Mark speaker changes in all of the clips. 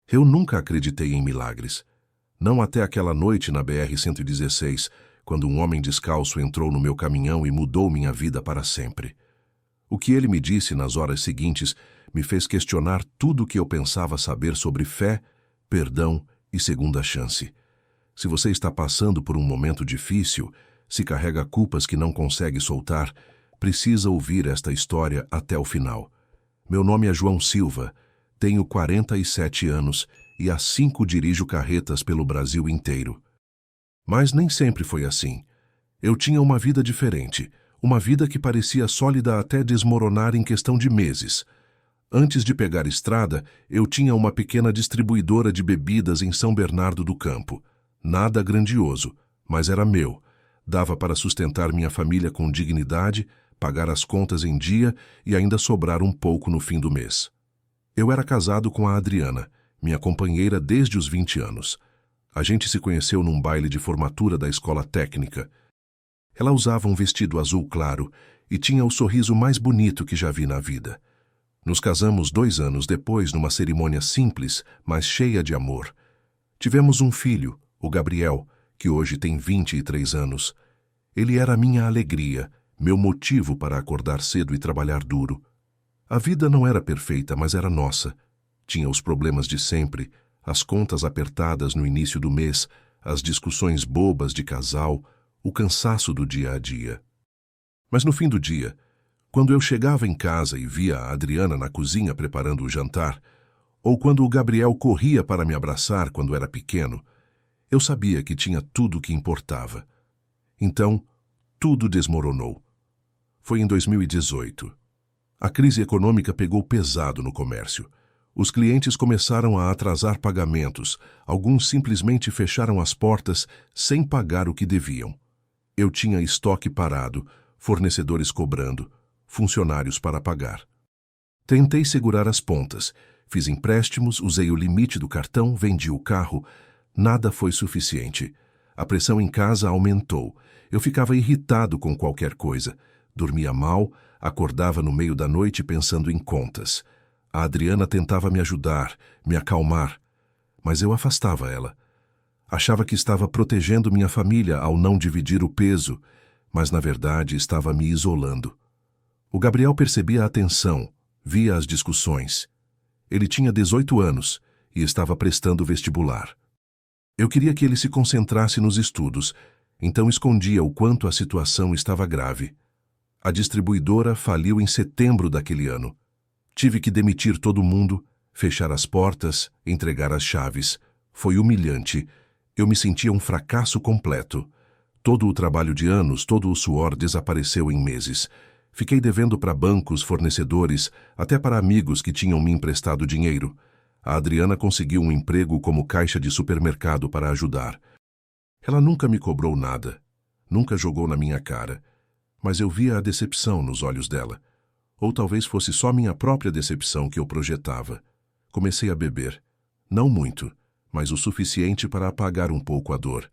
Speaker 1: Eu nunca acreditei em milagres. Não até aquela noite na BR-116, quando um homem descalço entrou no meu caminhão e mudou minha vida para sempre. O que ele me disse nas horas seguintes me fez questionar tudo o que eu pensava saber sobre fé, perdão e segunda chance. Se você está passando por um momento difícil, se carrega culpas que não consegue soltar, precisa ouvir esta história até o final. Meu nome é João Silva, tenho 47 anos e há 5 dirijo carretas pelo Brasil inteiro. Mas nem sempre foi assim. Eu tinha uma vida diferente, uma vida que parecia sólida até desmoronar em questão de meses. Antes de pegar estrada, eu tinha uma pequena distribuidora de bebidas em São Bernardo do Campo. Nada grandioso, mas era meu. Dava para sustentar minha família com dignidade, pagar as contas em dia e ainda sobrar um pouco no fim do mês. Eu era casado com a Adriana, minha companheira desde os 20 anos. A gente se conheceu num baile de formatura da escola técnica. Ela usava um vestido azul claro e tinha o sorriso mais bonito que já vi na vida. Nos casamos 2 anos depois numa cerimônia simples, mas cheia de amor. Tivemos um filho, o Gabriel, que hoje tem 23 anos. Ele era a minha alegria, meu motivo para acordar cedo e trabalhar duro. A vida não era perfeita, mas era nossa. Tinha os problemas de sempre, as contas apertadas no início do mês, as discussões bobas de casal, o cansaço do dia a dia. Mas no fim do dia, quando eu chegava em casa e via a Adriana na cozinha preparando o jantar, ou quando o Gabriel corria para me abraçar quando era pequeno, eu sabia que tinha tudo o que importava. Então, tudo desmoronou. Foi em 2018. A crise econômica pegou pesado no comércio. Os clientes começaram a atrasar pagamentos, alguns simplesmente fecharam as portas sem pagar o que deviam. Eu tinha estoque parado, fornecedores cobrando, funcionários para pagar. Tentei segurar as pontas, fiz empréstimos, usei o limite do cartão, vendi o carro. Nada foi suficiente. A pressão em casa aumentou. Eu ficava irritado com qualquer coisa. Dormia mal, acordava no meio da noite pensando em contas. A Adriana tentava me ajudar, me acalmar, mas eu afastava ela. Achava que estava protegendo minha família ao não dividir o peso, mas na verdade estava me isolando. O Gabriel percebia a tensão, via as discussões. Ele tinha 18 anos e estava prestando vestibular. Eu queria que ele se concentrasse nos estudos, então escondia o quanto a situação estava grave. A distribuidora faliu em setembro daquele ano. Tive que demitir todo mundo, fechar as portas, entregar as chaves. Foi humilhante. Eu me sentia um fracasso completo. Todo o trabalho de anos, todo o suor desapareceu em meses. Fiquei devendo para bancos, fornecedores, até para amigos que tinham me emprestado dinheiro. A Adriana conseguiu um emprego como caixa de supermercado para ajudar. Ela nunca me cobrou nada, nunca jogou na minha cara, mas eu via a decepção nos olhos dela. Ou talvez fosse só minha própria decepção que eu projetava. Comecei a beber. Não muito, mas o suficiente para apagar um pouco a dor.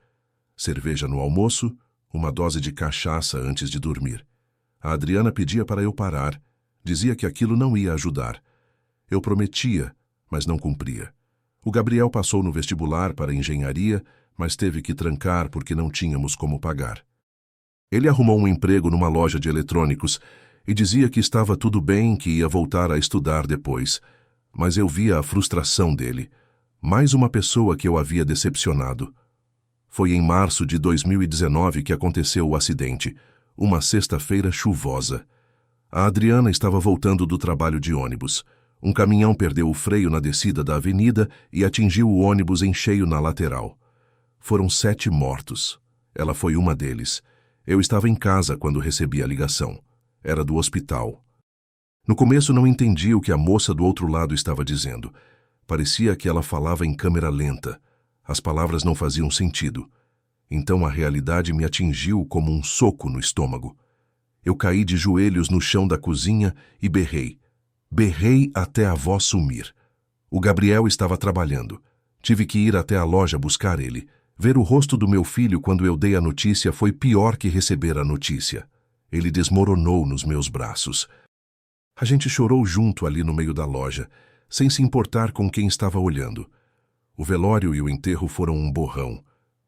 Speaker 1: Cerveja no almoço, uma dose de cachaça antes de dormir. A Adriana pedia para eu parar, dizia que aquilo não ia ajudar. Eu prometia, mas não cumpria. O Gabriel passou no vestibular para engenharia, mas teve que trancar porque não tínhamos como pagar. Ele arrumou um emprego numa loja de eletrônicos e dizia que estava tudo bem, que ia voltar a estudar depois. Mas eu via a frustração dele. Mais uma pessoa que eu havia decepcionado. Foi em março de 2019 que aconteceu o acidente, uma sexta-feira chuvosa. A Adriana estava voltando do trabalho de ônibus. Um caminhão perdeu o freio na descida da avenida e atingiu o ônibus em cheio na lateral. Foram 7 mortos. Ela foi uma deles. Eu estava em casa quando recebi a ligação. Era do hospital. No começo não entendi o que a moça do outro lado estava dizendo. Parecia que ela falava em câmera lenta. As palavras não faziam sentido. Então a realidade me atingiu como um soco no estômago. Eu caí de joelhos no chão da cozinha e berrei. Berrei até a voz sumir. O Gabriel estava trabalhando. Tive que ir até a loja buscar ele. Ver o rosto do meu filho quando eu dei a notícia foi pior que receber a notícia. Ele desmoronou nos meus braços. A gente chorou junto ali no meio da loja, sem se importar com quem estava olhando. O velório e o enterro foram um borrão.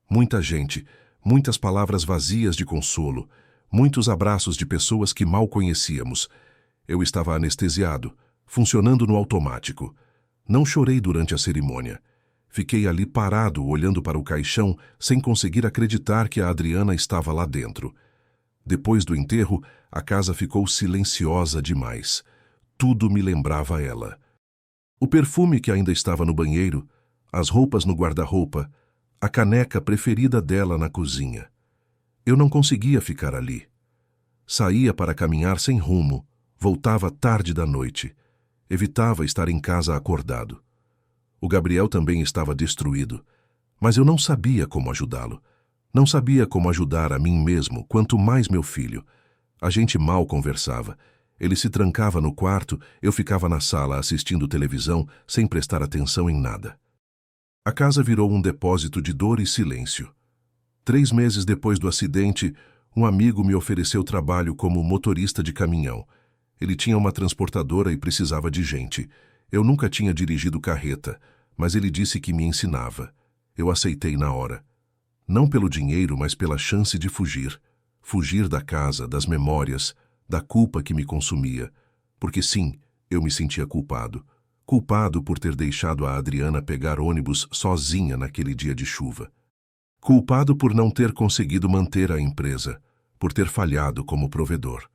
Speaker 1: Muita gente, muitas palavras vazias de consolo, muitos abraços de pessoas que mal conhecíamos. Eu estava anestesiado, funcionando no automático. Não chorei durante a cerimônia. Fiquei ali parado, olhando para o caixão, sem conseguir acreditar que a Adriana estava lá dentro. Depois do enterro, a casa ficou silenciosa demais. Tudo me lembrava ela. O perfume que ainda estava no banheiro, as roupas no guarda-roupa, a caneca preferida dela na cozinha. Eu não conseguia ficar ali. Saía para caminhar sem rumo, voltava tarde da noite. Evitava estar em casa acordado. O Gabriel também estava destruído, mas eu não sabia como ajudá-lo. Não sabia como ajudar a mim mesmo, quanto mais meu filho. A gente mal conversava. Ele se trancava no quarto, eu ficava na sala assistindo televisão, sem prestar atenção em nada. A casa virou um depósito de dor e silêncio. 3 meses depois do acidente, um amigo me ofereceu trabalho como motorista de caminhão. Ele tinha uma transportadora e precisava de gente. Eu nunca tinha dirigido carreta, mas ele disse que me ensinava. Eu aceitei na hora. Não pelo dinheiro, mas pela chance de fugir. Fugir da casa, das memórias, da culpa que me consumia. Porque sim, eu me sentia culpado. Culpado por ter deixado a Adriana pegar ônibus sozinha naquele dia de chuva. Culpado por não ter conseguido manter a empresa, por ter falhado como provedor.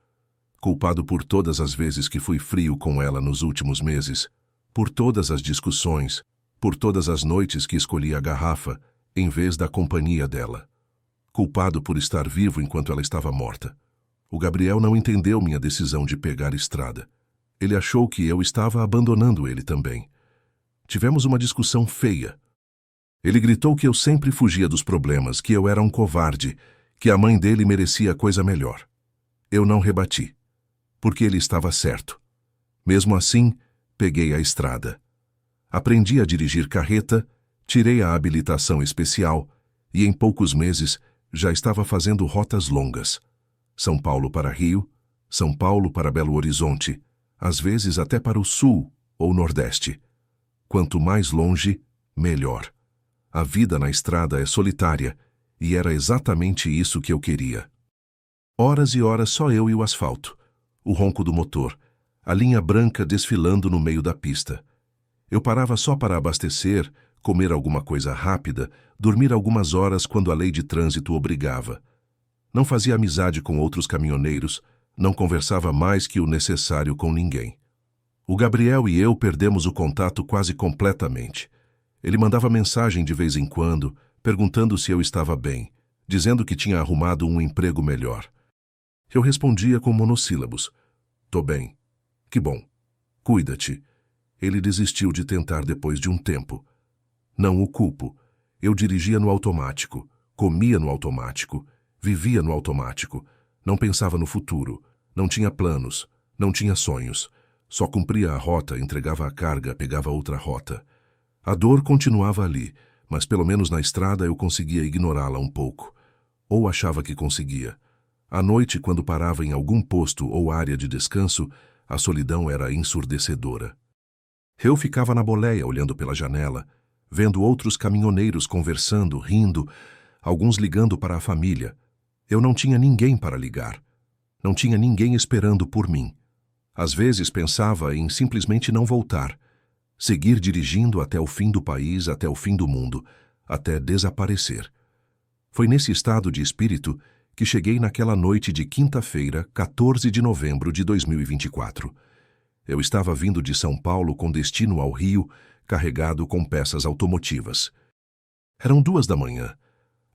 Speaker 1: Culpado por todas as vezes que fui frio com ela nos últimos meses, por todas as discussões, por todas as noites que escolhi a garrafa em vez da companhia dela. Culpado por estar vivo enquanto ela estava morta. O Gabriel não entendeu minha decisão de pegar estrada. Ele achou que eu estava abandonando ele também. Tivemos uma discussão feia. Ele gritou que eu sempre fugia dos problemas, que eu era um covarde, que a mãe dele merecia coisa melhor. Eu não rebati, porque ele estava certo. Mesmo assim, peguei a estrada. Aprendi a dirigir carreta, tirei a habilitação especial e em poucos meses já estava fazendo rotas longas. São Paulo para Rio, São Paulo para Belo Horizonte, às vezes até para o sul ou nordeste. Quanto mais longe, melhor. A vida na estrada é solitária, e era exatamente isso que eu queria. Horas e horas só eu e o asfalto, o ronco do motor, a linha branca desfilando no meio da pista. Eu parava só para abastecer, comer alguma coisa rápida, dormir algumas horas quando a lei de trânsito obrigava. Não fazia amizade com outros caminhoneiros, não conversava mais que o necessário com ninguém. O Gabriel e eu perdemos o contato quase completamente. Ele mandava mensagem de vez em quando, perguntando se eu estava bem, dizendo que tinha arrumado um emprego melhor. Eu respondia com monossílabos. Tô bem. Que bom. Cuida-te. Ele desistiu de tentar depois de um tempo. Não o culpo. Eu dirigia no automático, comia no automático, vivia no automático, não pensava no futuro, não tinha planos, não tinha sonhos. Só cumpria a rota, entregava a carga, pegava outra rota. A dor continuava ali, mas pelo menos na estrada eu conseguia ignorá-la um pouco. Ou achava que conseguia. À noite, quando parava em algum posto ou área de descanso, a solidão era ensurdecedora. Eu ficava na boleia olhando pela janela, vendo outros caminhoneiros conversando, rindo, alguns ligando para a família. Eu não tinha ninguém para ligar. Não tinha ninguém esperando por mim. Às vezes pensava em simplesmente não voltar, seguir dirigindo até o fim do país, até o fim do mundo, até desaparecer. Foi nesse estado de espírito que cheguei naquela noite de quinta-feira, 14 de novembro de 2024. Eu estava vindo de São Paulo com destino ao Rio, carregado com peças automotivas. Eram 2 da manhã.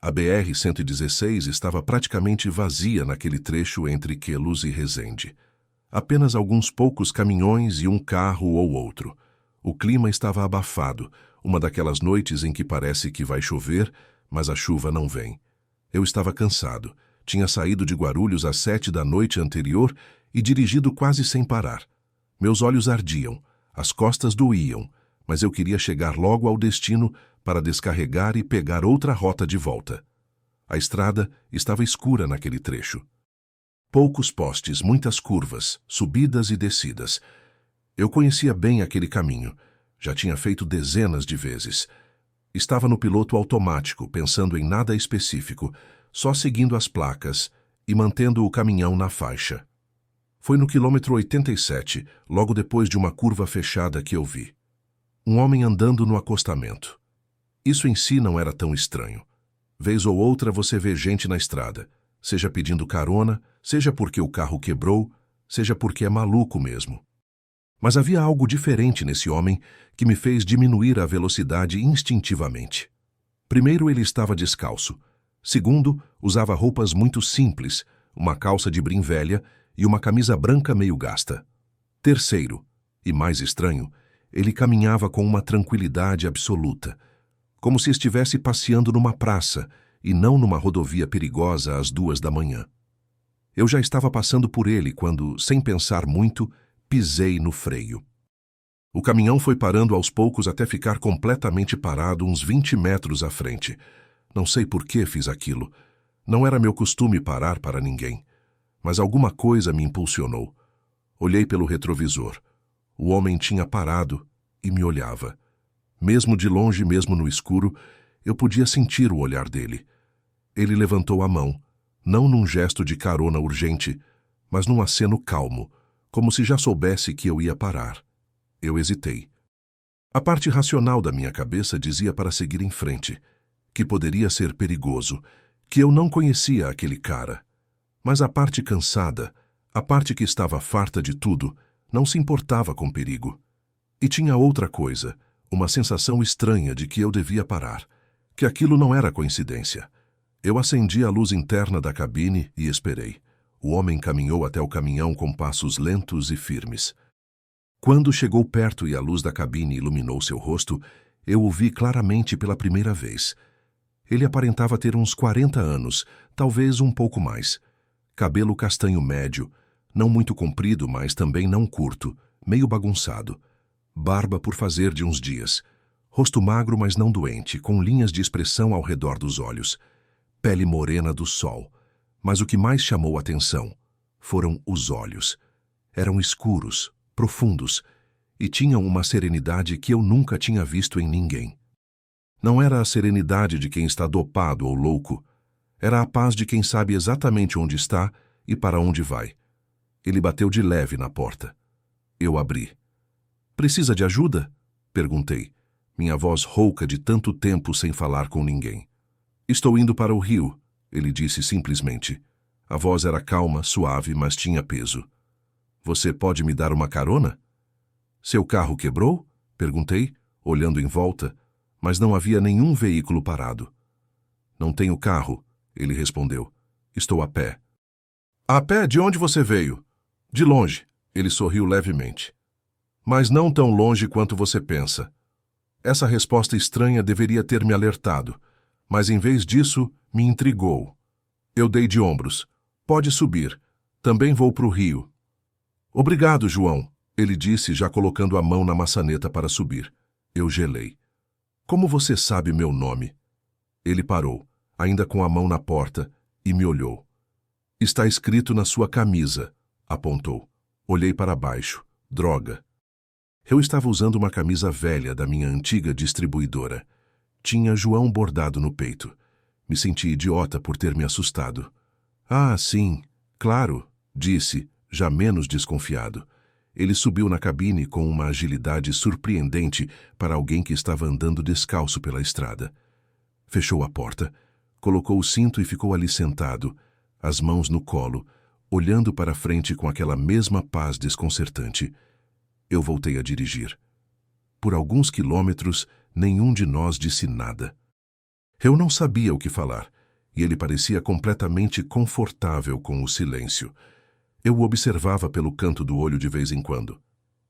Speaker 1: A BR-116 estava praticamente vazia naquele trecho entre Queluz e Resende. Apenas alguns poucos caminhões e um carro ou outro. O clima estava abafado, uma daquelas noites em que parece que vai chover, mas a chuva não vem. Eu estava cansado. Tinha saído de Guarulhos às 7 da noite anterior e dirigido quase sem parar. Meus olhos ardiam, as costas doíam, mas eu queria chegar logo ao destino para descarregar e pegar outra rota de volta. A estrada estava escura naquele trecho. Poucos postes, muitas curvas, subidas e descidas. Eu conhecia bem aquele caminho. Já tinha feito dezenas de vezes. Estava no piloto automático, pensando em nada específico, só seguindo as placas e mantendo o caminhão na faixa. Foi no quilômetro 87, logo depois de uma curva fechada, que eu vi um homem andando no acostamento. Isso em si não era tão estranho. Vez ou outra você vê gente na estrada, seja pedindo carona, seja porque o carro quebrou, seja porque é maluco mesmo. Mas havia algo diferente nesse homem que me fez diminuir a velocidade instintivamente. Primeiro, ele estava descalço. Segundo, usava roupas muito simples, uma calça de brim velha e uma camisa branca meio gasta. Terceiro, e mais estranho, ele caminhava com uma tranquilidade absoluta, como se estivesse passeando numa praça e não numa rodovia perigosa às 2 da manhã. Eu já estava passando por ele quando, sem pensar muito, pisei no freio. O caminhão foi parando aos poucos até ficar completamente parado uns 20 metros à frente. Não sei por que fiz aquilo. Não era meu costume parar para ninguém. Mas alguma coisa me impulsionou. Olhei pelo retrovisor. O homem tinha parado e me olhava. Mesmo de longe, mesmo no escuro, eu podia sentir o olhar dele. Ele levantou a mão, não num gesto de carona urgente, mas num aceno calmo, como se já soubesse que eu ia parar. Eu hesitei. A parte racional da minha cabeça dizia para seguir em frente, que poderia ser perigoso, que eu não conhecia aquele cara. Mas a parte cansada, a parte que estava farta de tudo, não se importava com perigo. E tinha outra coisa, uma sensação estranha de que eu devia parar, que aquilo não era coincidência. Eu acendi a luz interna da cabine e esperei. O homem caminhou até o caminhão com passos lentos e firmes. Quando chegou perto e a luz da cabine iluminou seu rosto, eu o vi claramente pela primeira vez. Ele aparentava ter uns 40 anos, talvez um pouco mais. Cabelo castanho médio, não muito comprido, mas também não curto, meio bagunçado. Barba por fazer de uns dias. Rosto magro, mas não doente, com linhas de expressão ao redor dos olhos. Pele morena do sol. Mas o que mais chamou a atenção foram os olhos. Eram escuros, profundos, e tinham uma serenidade que eu nunca tinha visto em ninguém. Não era a serenidade de quem está dopado ou louco. Era a paz de quem sabe exatamente onde está e para onde vai. Ele bateu de leve na porta. Eu abri. "Precisa de ajuda?" perguntei, minha voz rouca de tanto tempo sem falar com ninguém. "Estou indo para o rio", ele disse simplesmente. A voz era calma, suave, mas tinha peso. "Você pode me dar uma carona?" "Seu carro quebrou?" perguntei, olhando em volta, mas não havia nenhum veículo parado. "Não tenho carro", ele respondeu. "Estou a pé." "A pé? De onde você veio?" "De longe", ele sorriu levemente. "Mas não tão longe quanto você pensa." Essa resposta estranha deveria ter me alertado, mas em vez disso, me intrigou. Eu dei de ombros. "Pode subir. Também vou para o rio." "Obrigado, João", ele disse, já colocando a mão na maçaneta para subir. Eu gelei. "Como você sabe meu nome?" Ele parou, ainda com a mão na porta, e me olhou. "Está escrito na sua camisa", apontou. Olhei para baixo. Droga. Eu estava usando uma camisa velha da minha antiga distribuidora. Tinha João bordado no peito. Me senti idiota por ter me assustado. "Ah, sim, claro", disse, já menos desconfiado. Ele subiu na cabine com uma agilidade surpreendente para alguém que estava andando descalço pela estrada. Fechou a porta, colocou o cinto e ficou ali sentado, as mãos no colo, olhando para frente com aquela mesma paz desconcertante. Eu voltei a dirigir. Por alguns quilômetros, nenhum de nós disse nada. Eu não sabia o que falar, e ele parecia completamente confortável com o silêncio. Eu o observava pelo canto do olho de vez em quando.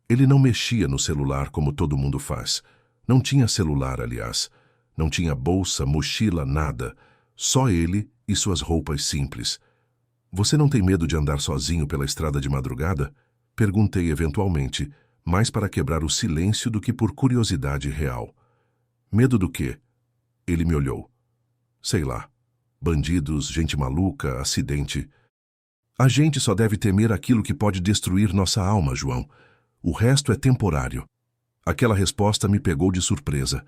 Speaker 1: Ele não mexia no celular como todo mundo faz. Não tinha celular, aliás. Não tinha bolsa, mochila, nada. Só ele e suas roupas simples. "Você não tem medo de andar sozinho pela estrada de madrugada?" Perguntei eventualmente, mais para quebrar o silêncio do que por curiosidade real. "Medo do quê?" Ele me olhou. "Sei lá. Bandidos, gente maluca, acidente." "A gente só deve temer aquilo que pode destruir nossa alma, João. O resto é temporário." Aquela resposta me pegou de surpresa.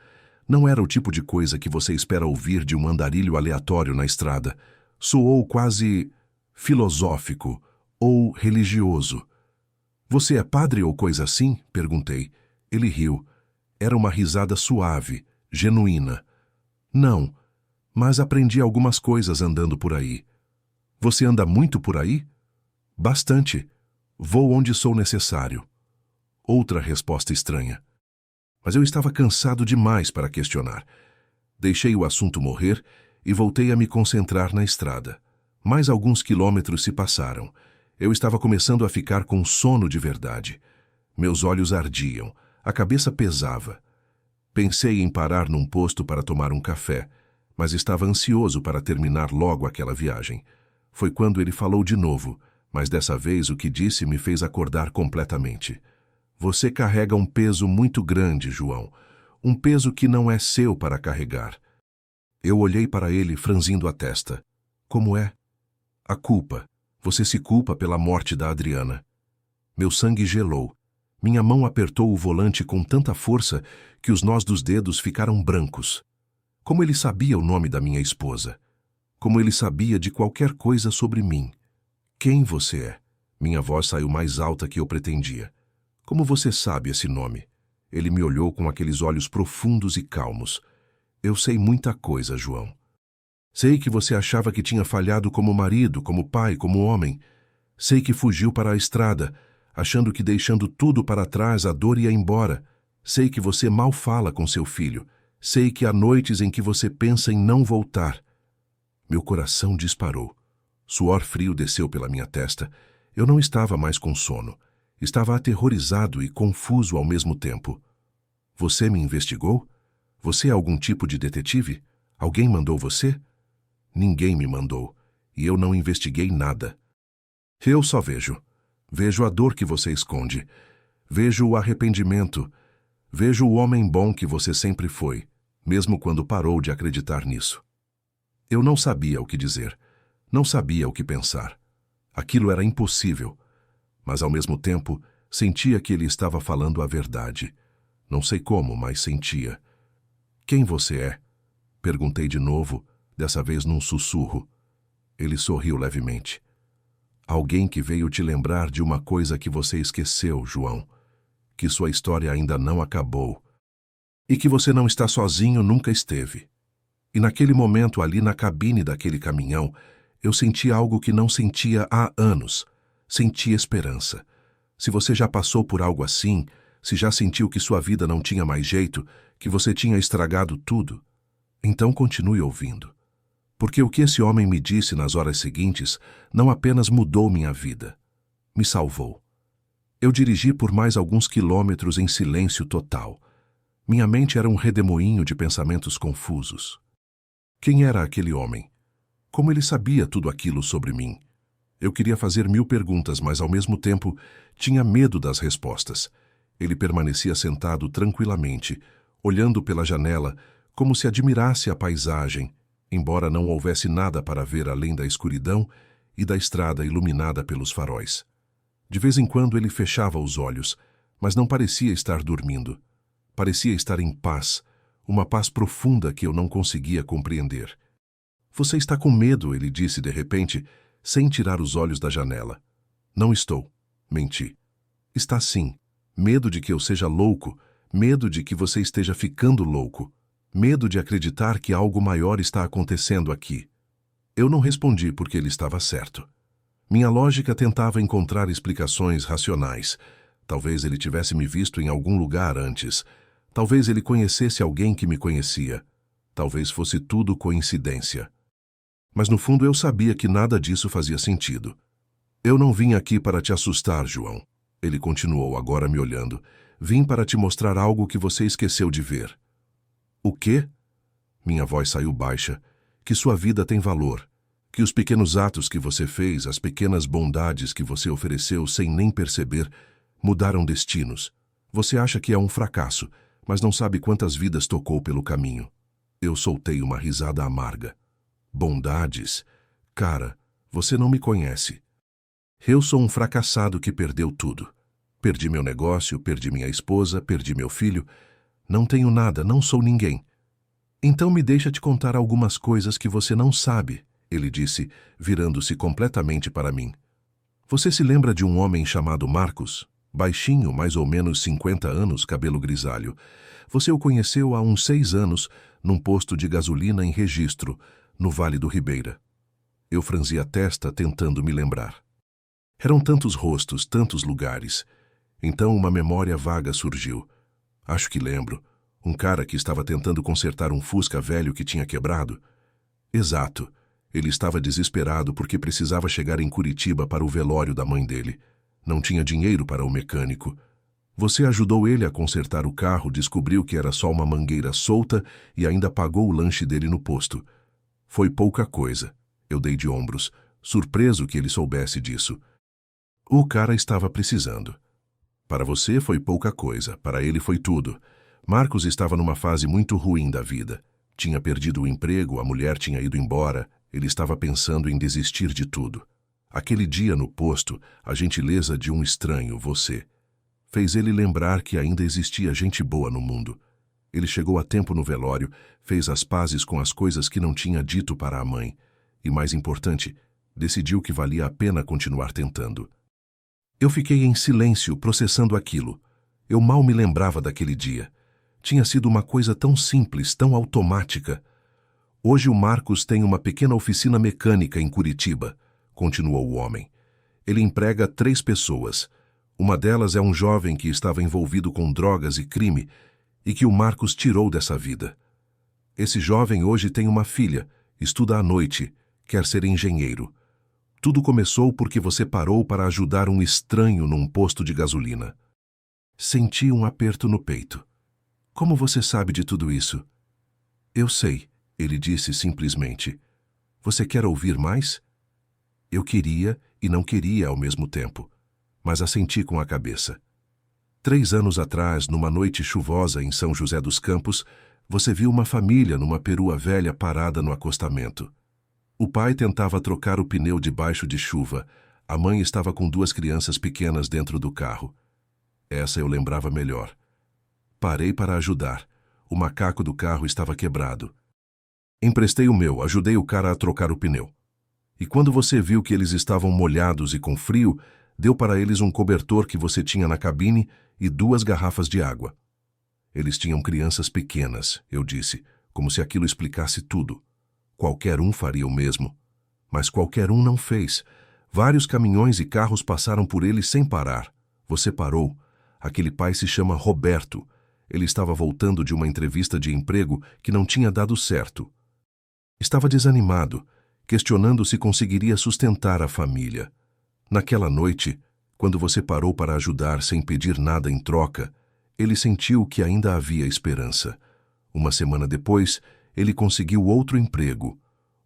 Speaker 1: Não era o tipo de coisa que você espera ouvir de um andarilho aleatório na estrada. Soou quase filosófico ou religioso. Você é padre ou coisa assim? Perguntei. Ele riu. Era uma risada suave, genuína. Não, mas aprendi algumas coisas andando por aí. Você anda muito por aí? Bastante. Vou onde sou necessário. Outra resposta estranha. Mas eu estava cansado demais para questionar. Deixei o assunto morrer e voltei a me concentrar na estrada. Mais alguns quilômetros se passaram. Eu estava começando a ficar com sono de verdade. Meus olhos ardiam, a cabeça pesava. Pensei em parar num posto para tomar um café, mas estava ansioso para terminar logo aquela viagem. Foi quando ele falou de novo, mas dessa vez o que disse me fez acordar completamente. Você carrega um peso muito grande, João. Um peso que não é seu para carregar. Eu olhei para ele, franzindo a testa. Como é? A culpa. Você se culpa pela morte da Adriana. Meu sangue gelou. Minha mão apertou o volante com tanta força que os nós dos dedos ficaram brancos. Como ele sabia o nome da minha esposa? Como ele sabia de qualquer coisa sobre mim? Quem você é? Minha voz saiu mais alta que eu pretendia. Como você sabe esse nome? Ele me olhou com aqueles olhos profundos e calmos. Eu sei muita coisa, João. Sei que você achava que tinha falhado como marido, como pai, como homem. Sei que fugiu para a estrada, achando que deixando tudo para trás a dor ia embora. Sei que você mal fala com seu filho. Sei que há noites em que você pensa em não voltar. Meu coração disparou. Suor frio desceu pela minha testa. Eu não estava mais com sono. Estava aterrorizado e confuso ao mesmo tempo. Você me investigou? Você é algum tipo de detetive? Alguém mandou você? Ninguém me mandou, e eu não investiguei nada. Eu só vejo. Vejo a dor que você esconde. Vejo o arrependimento. Vejo o homem bom que você sempre foi, mesmo quando parou de acreditar nisso. Eu não sabia o que dizer. Não sabia o que pensar. Aquilo era impossível. Mas, ao mesmo tempo, sentia que ele estava falando a verdade. Não sei como, mas sentia. Quem você é? Perguntei de novo, dessa vez num sussurro. Ele sorriu levemente. Alguém que veio te lembrar de uma coisa que você esqueceu, João. Que sua história ainda não acabou. E que você não está sozinho, nunca esteve. E naquele momento, ali na cabine daquele caminhão, eu senti algo que não sentia há anos. Senti esperança. Se você já passou por algo assim, se já sentiu que sua vida não tinha mais jeito, que você tinha estragado tudo, então continue ouvindo. Porque o que esse homem me disse nas horas seguintes não apenas mudou minha vida, me salvou. Eu dirigi por mais alguns quilômetros em silêncio total. Minha mente era um redemoinho de pensamentos confusos. Quem era aquele homem? Como ele sabia tudo aquilo sobre mim? Eu queria fazer 1000 perguntas, mas ao mesmo tempo tinha medo das respostas. Ele permanecia sentado tranquilamente, olhando pela janela, como se admirasse a paisagem, embora não houvesse nada para ver além da escuridão e da estrada iluminada pelos faróis. De vez em quando ele fechava os olhos, mas não parecia estar dormindo. Parecia estar em paz, uma paz profunda que eu não conseguia compreender. Você está com medo, ele disse de repente, sem tirar os olhos da janela. Não estou. Menti. Está sim. Medo de que eu seja louco, medo de que você esteja ficando louco, medo de acreditar que algo maior está acontecendo aqui. Eu não respondi porque ele estava certo. Minha lógica tentava encontrar explicações racionais. Talvez ele tivesse me visto em algum lugar antes. Talvez ele conhecesse alguém que me conhecia. Talvez fosse tudo coincidência. Mas no fundo eu sabia que nada disso fazia sentido. Eu não vim aqui para te assustar, João. Ele continuou, agora me olhando. Vim para te mostrar algo que você esqueceu de ver. O quê? Minha voz saiu baixa. Que sua vida tem valor. Que os pequenos atos que você fez, as pequenas bondades que você ofereceu sem nem perceber, mudaram destinos. Você acha que é um fracasso, mas não sabe quantas vidas tocou pelo caminho. Eu soltei uma risada amarga. Bondades? Cara, você não me conhece. Eu sou um fracassado que perdeu tudo. Perdi meu negócio, perdi minha esposa, perdi meu filho. Não tenho nada, não sou ninguém. Então me deixa te contar algumas coisas que você não sabe, ele disse, virando-se completamente para mim. Você se lembra de um homem chamado Marcos? Baixinho, mais ou menos 50 anos, cabelo grisalho. Você o conheceu há uns 6 anos, num posto de gasolina em Registro, no Vale do Ribeira. Eu franzi a testa, tentando me lembrar. Eram tantos rostos, tantos lugares. Então uma memória vaga surgiu. Acho que lembro. Um cara que estava tentando consertar um Fusca velho que tinha quebrado. Exato. Ele estava desesperado porque precisava chegar em Curitiba para o velório da mãe dele. Não tinha dinheiro para o mecânico. Você ajudou ele a consertar o carro, descobriu que era só uma mangueira solta e ainda pagou o lanche dele no posto. Foi pouca coisa. Eu dei de ombros, surpreso que ele soubesse disso. O cara estava precisando. Para você foi pouca coisa, para ele foi tudo. Marcos estava numa fase muito ruim da vida. Tinha perdido o emprego, a mulher tinha ido embora, ele estava pensando em desistir de tudo. Aquele dia no posto, a gentileza de um estranho, você, fez ele lembrar que ainda existia gente boa no mundo. Ele chegou a tempo no velório, fez as pazes com as coisas que não tinha dito para a mãe. E, mais importante, decidiu que valia a pena continuar tentando. Eu fiquei em silêncio, processando aquilo. Eu mal me lembrava daquele dia. Tinha sido uma coisa tão simples, tão automática. Hoje o Marcos tem uma pequena oficina mecânica em Curitiba, continuou o homem. Ele emprega 3 pessoas. Uma delas é um jovem que estava envolvido com drogas e crime e que o Marcos tirou dessa vida. Esse jovem hoje tem uma filha, estuda à noite, quer ser engenheiro. Tudo começou porque você parou para ajudar um estranho num posto de gasolina. Senti um aperto no peito. Como você sabe de tudo isso? Eu sei, ele disse simplesmente. Você quer ouvir mais? Eu queria e não queria ao mesmo tempo, mas assenti com a cabeça. 3 anos atrás, numa noite chuvosa em São José dos Campos, você viu uma família numa perua velha parada no acostamento. O pai tentava trocar o pneu debaixo de chuva. A mãe estava com 2 crianças pequenas dentro do carro. Essa eu lembrava melhor. Parei para ajudar. O macaco do carro estava quebrado. Emprestei o meu, ajudei o cara a trocar o pneu. E quando você viu que eles estavam molhados e com frio, deu para eles um cobertor que você tinha na cabine e 2 garrafas de água. Eles tinham crianças pequenas, eu disse, como se aquilo explicasse tudo. Qualquer um faria o mesmo. Mas qualquer um não fez. Vários caminhões e carros passaram por ele sem parar. Você parou. Aquele pai se chama Roberto. Ele estava voltando de uma entrevista de emprego que não tinha dado certo. Estava desanimado, questionando se conseguiria sustentar a família. Naquela noite, quando você parou para ajudar sem pedir nada em troca, ele sentiu que ainda havia esperança. Uma semana depois, ele conseguiu outro emprego.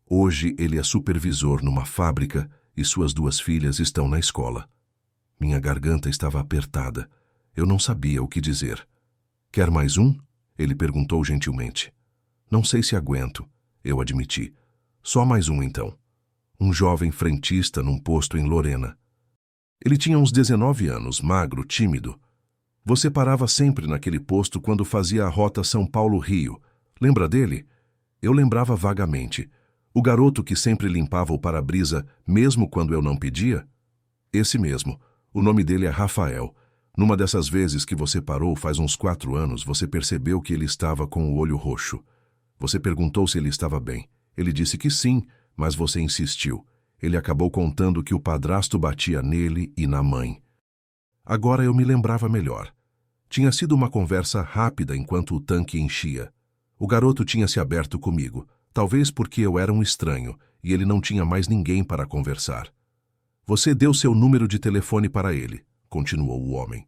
Speaker 1: Hoje ele é supervisor numa fábrica e suas 2 filhas estão na escola. Minha garganta estava apertada. Eu não sabia o que dizer. Quer mais um? Ele perguntou gentilmente. Não sei se aguento, eu admiti. Só mais um então. Um jovem frentista num posto em Lorena. Ele tinha uns 19 anos, magro, tímido. Você parava sempre naquele posto quando fazia a rota São Paulo-Rio. Lembra dele? Eu lembrava vagamente. O garoto que sempre limpava o para-brisa, mesmo quando eu não pedia? Esse mesmo. O nome dele é Rafael. Numa dessas vezes que você parou faz uns 4 anos, você percebeu que ele estava com o olho roxo. Você perguntou se ele estava bem. Ele disse que sim, mas você insistiu. Ele acabou contando que o padrasto batia nele e na mãe. Agora eu me lembrava melhor. Tinha sido uma conversa rápida enquanto o tanque enchia. O garoto tinha se aberto comigo, talvez porque eu era um estranho e ele não tinha mais ninguém para conversar. Você deu seu número de telefone para ele, continuou o homem.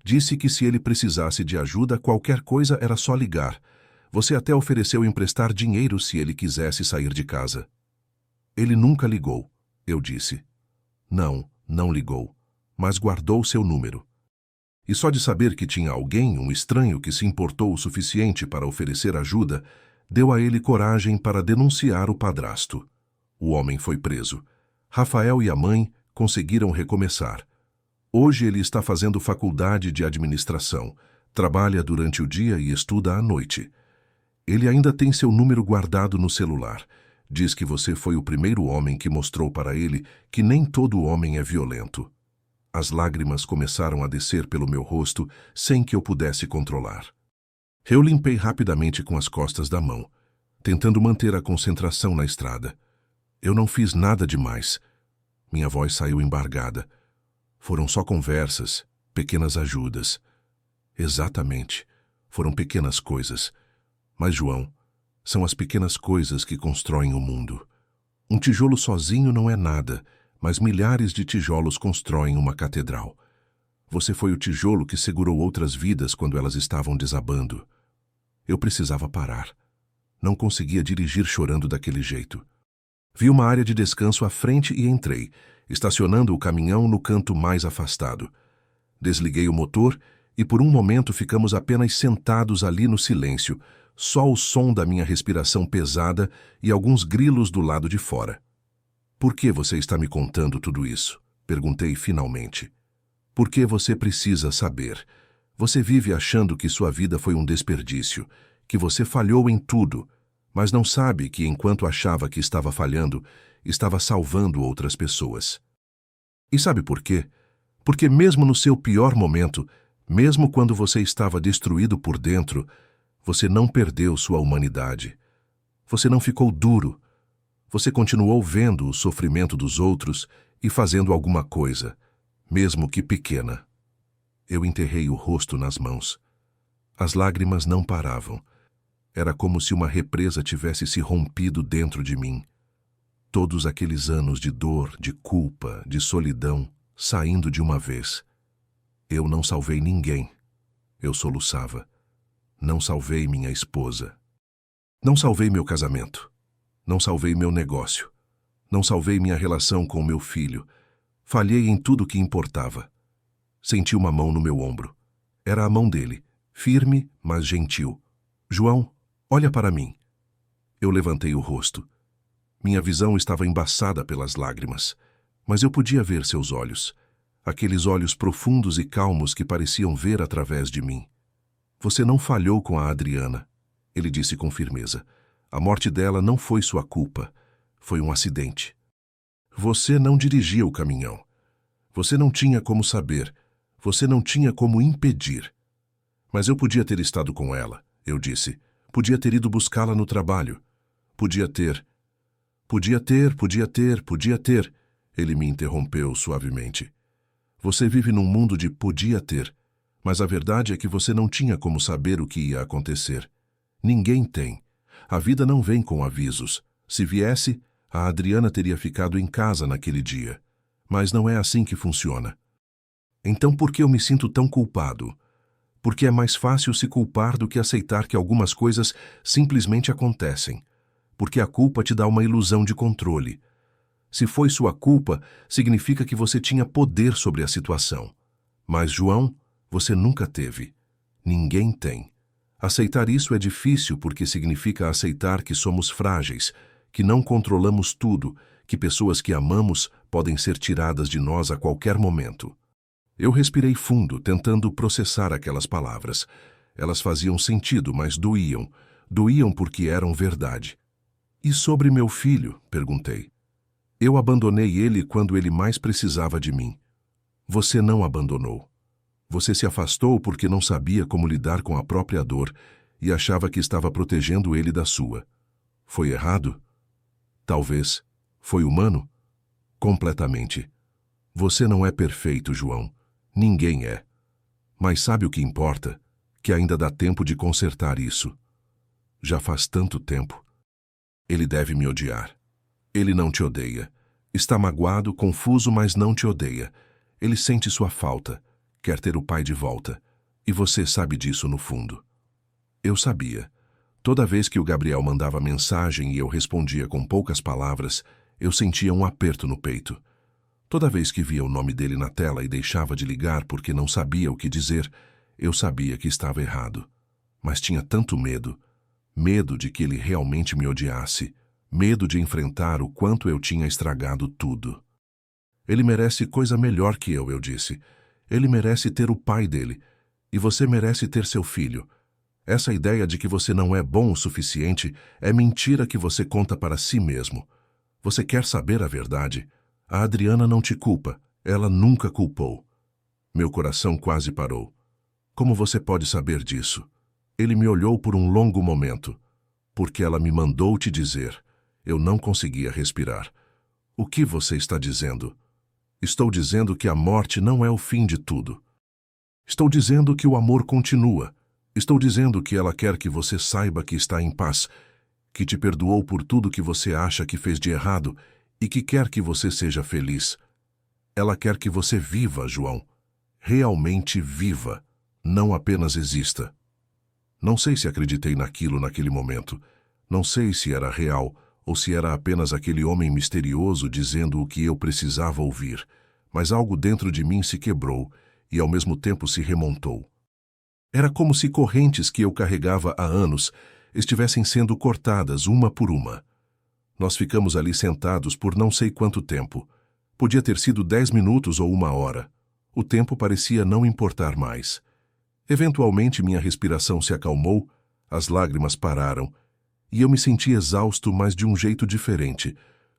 Speaker 1: Disse que se ele precisasse de ajuda, qualquer coisa era só ligar. Você até ofereceu emprestar dinheiro se ele quisesse sair de casa. Ele nunca ligou, eu disse. Não, não ligou, mas guardou seu número. E só de saber que tinha alguém, um estranho que se importou o suficiente para oferecer ajuda, deu a ele coragem para denunciar o padrasto. O homem foi preso. Rafael e a mãe conseguiram recomeçar. Hoje ele está fazendo faculdade de administração, trabalha durante o dia e estuda à noite. Ele ainda tem seu número guardado no celular. Diz que você foi o primeiro homem que mostrou para ele que nem todo homem é violento. As lágrimas começaram a descer pelo meu rosto sem que eu pudesse controlar. Eu limpei rapidamente com as costas da mão, tentando manter a concentração na estrada. Eu não fiz nada demais. Minha voz saiu embargada. Foram só conversas, pequenas ajudas. Exatamente. Foram pequenas coisas. Mas, João, são as pequenas coisas que constroem o mundo. Um tijolo sozinho não é nada, mas milhares de tijolos constroem uma catedral. Você foi o tijolo que segurou outras vidas quando elas estavam desabando. Eu precisava parar. Não conseguia dirigir chorando daquele jeito. Vi uma área de descanso à frente e entrei, estacionando o caminhão no canto mais afastado. Desliguei o motor e por um momento ficamos apenas sentados ali no silêncio, só o som da minha respiração pesada e alguns grilos do lado de fora. Por que você está me contando tudo isso? Perguntei finalmente. Por que você precisa saber? Você vive achando que sua vida foi um desperdício, que você falhou em tudo, mas não sabe que enquanto achava que estava falhando, estava salvando outras pessoas. E sabe por quê? Porque mesmo no seu pior momento, mesmo quando você estava destruído por dentro, você não perdeu sua humanidade. Você não ficou duro. Você continuou vendo o sofrimento dos outros e fazendo alguma coisa, mesmo que pequena. Eu enterrei o rosto nas mãos. As lágrimas não paravam. Era como se uma represa tivesse se rompido dentro de mim. Todos aqueles anos de dor, de culpa, de solidão, saindo de uma vez. Eu não salvei ninguém. Eu soluçava. Não salvei minha esposa. Não salvei meu casamento. Não salvei meu negócio. Não salvei minha relação com meu filho. Falhei em tudo que importava. Senti uma mão no meu ombro. Era a mão dele, firme, mas gentil. João, olha para mim. Eu levantei o rosto. Minha visão estava embaçada pelas lágrimas, mas eu podia ver seus olhos. Aqueles olhos profundos e calmos que pareciam ver através de mim. Você não falhou com a Adriana, ele disse com firmeza. A morte dela não foi sua culpa. Foi um acidente. Você não dirigia o caminhão. Você não tinha como saber. Você não tinha como impedir. Mas eu podia ter estado com ela, eu disse. Podia ter ido buscá-la no trabalho. Podia ter. Podia ter. Ele me interrompeu suavemente. Você vive num mundo de podia ter, mas a verdade é que você não tinha como saber o que ia acontecer. Ninguém tem. A vida não vem com avisos. Se viesse, a Adriana teria ficado em casa naquele dia. Mas não é assim que funciona. Então por que eu me sinto tão culpado? Porque é mais fácil se culpar do que aceitar que algumas coisas simplesmente acontecem. Porque a culpa te dá uma ilusão de controle. Se foi sua culpa, significa que você tinha poder sobre a situação. Mas, João, você nunca teve. Ninguém tem. Aceitar isso é difícil porque significa aceitar que somos frágeis, que não controlamos tudo, que pessoas que amamos podem ser tiradas de nós a qualquer momento. Eu respirei fundo, tentando processar aquelas palavras. Elas faziam sentido, mas doíam. Doíam porque eram verdade. E sobre meu filho? Perguntei. Eu abandonei ele quando ele mais precisava de mim. Você não abandonou. Você se afastou porque não sabia como lidar com a própria dor e achava que estava protegendo ele da sua. Foi errado? Talvez. Foi humano? Completamente. Você não é perfeito, João. Ninguém é. Mas sabe o que importa? Que ainda dá tempo de consertar isso. Já faz tanto tempo. Ele deve me odiar. Ele não te odeia. Está magoado, confuso, mas não te odeia. Ele sente sua falta. Quer ter o pai de volta. E você sabe disso no fundo. Eu sabia. Toda vez que o Gabriel mandava mensagem e eu respondia com poucas palavras, eu sentia um aperto no peito. Toda vez que via o nome dele na tela e deixava de ligar porque não sabia o que dizer, eu sabia que estava errado. Mas tinha tanto medo. Medo de que ele realmente me odiasse. Medo de enfrentar o quanto eu tinha estragado tudo. Ele merece coisa melhor que eu disse. Ele merece ter o pai dele. E você merece ter seu filho. Essa ideia de que você não é bom o suficiente é mentira que você conta para si mesmo. Você quer saber a verdade? A Adriana não te culpa. Ela nunca culpou. Meu coração quase parou. Como você pode saber disso? Ele me olhou por um longo momento. Porque ela me mandou te dizer. Eu não conseguia respirar. O que você está dizendo? Estou dizendo que a morte não é o fim de tudo. Estou dizendo que o amor continua. Estou dizendo que ela quer que você saiba que está em paz, que te perdoou por tudo que você acha que fez de errado e que quer que você seja feliz. Ela quer que você viva, João. Realmente viva, não apenas exista. Não sei se acreditei naquilo naquele momento. Não sei se era real ou se era apenas aquele homem misterioso dizendo o que eu precisava ouvir, mas algo dentro de mim se quebrou e ao mesmo tempo se remontou. Era como se correntes que eu carregava há anos estivessem sendo cortadas uma por uma. Nós ficamos ali sentados por não sei quanto tempo. Podia ter sido 10 minutos ou 1 hora. O tempo parecia não importar mais. Eventualmente minha respiração se acalmou, as lágrimas pararam, e eu me senti exausto, mas de um jeito diferente,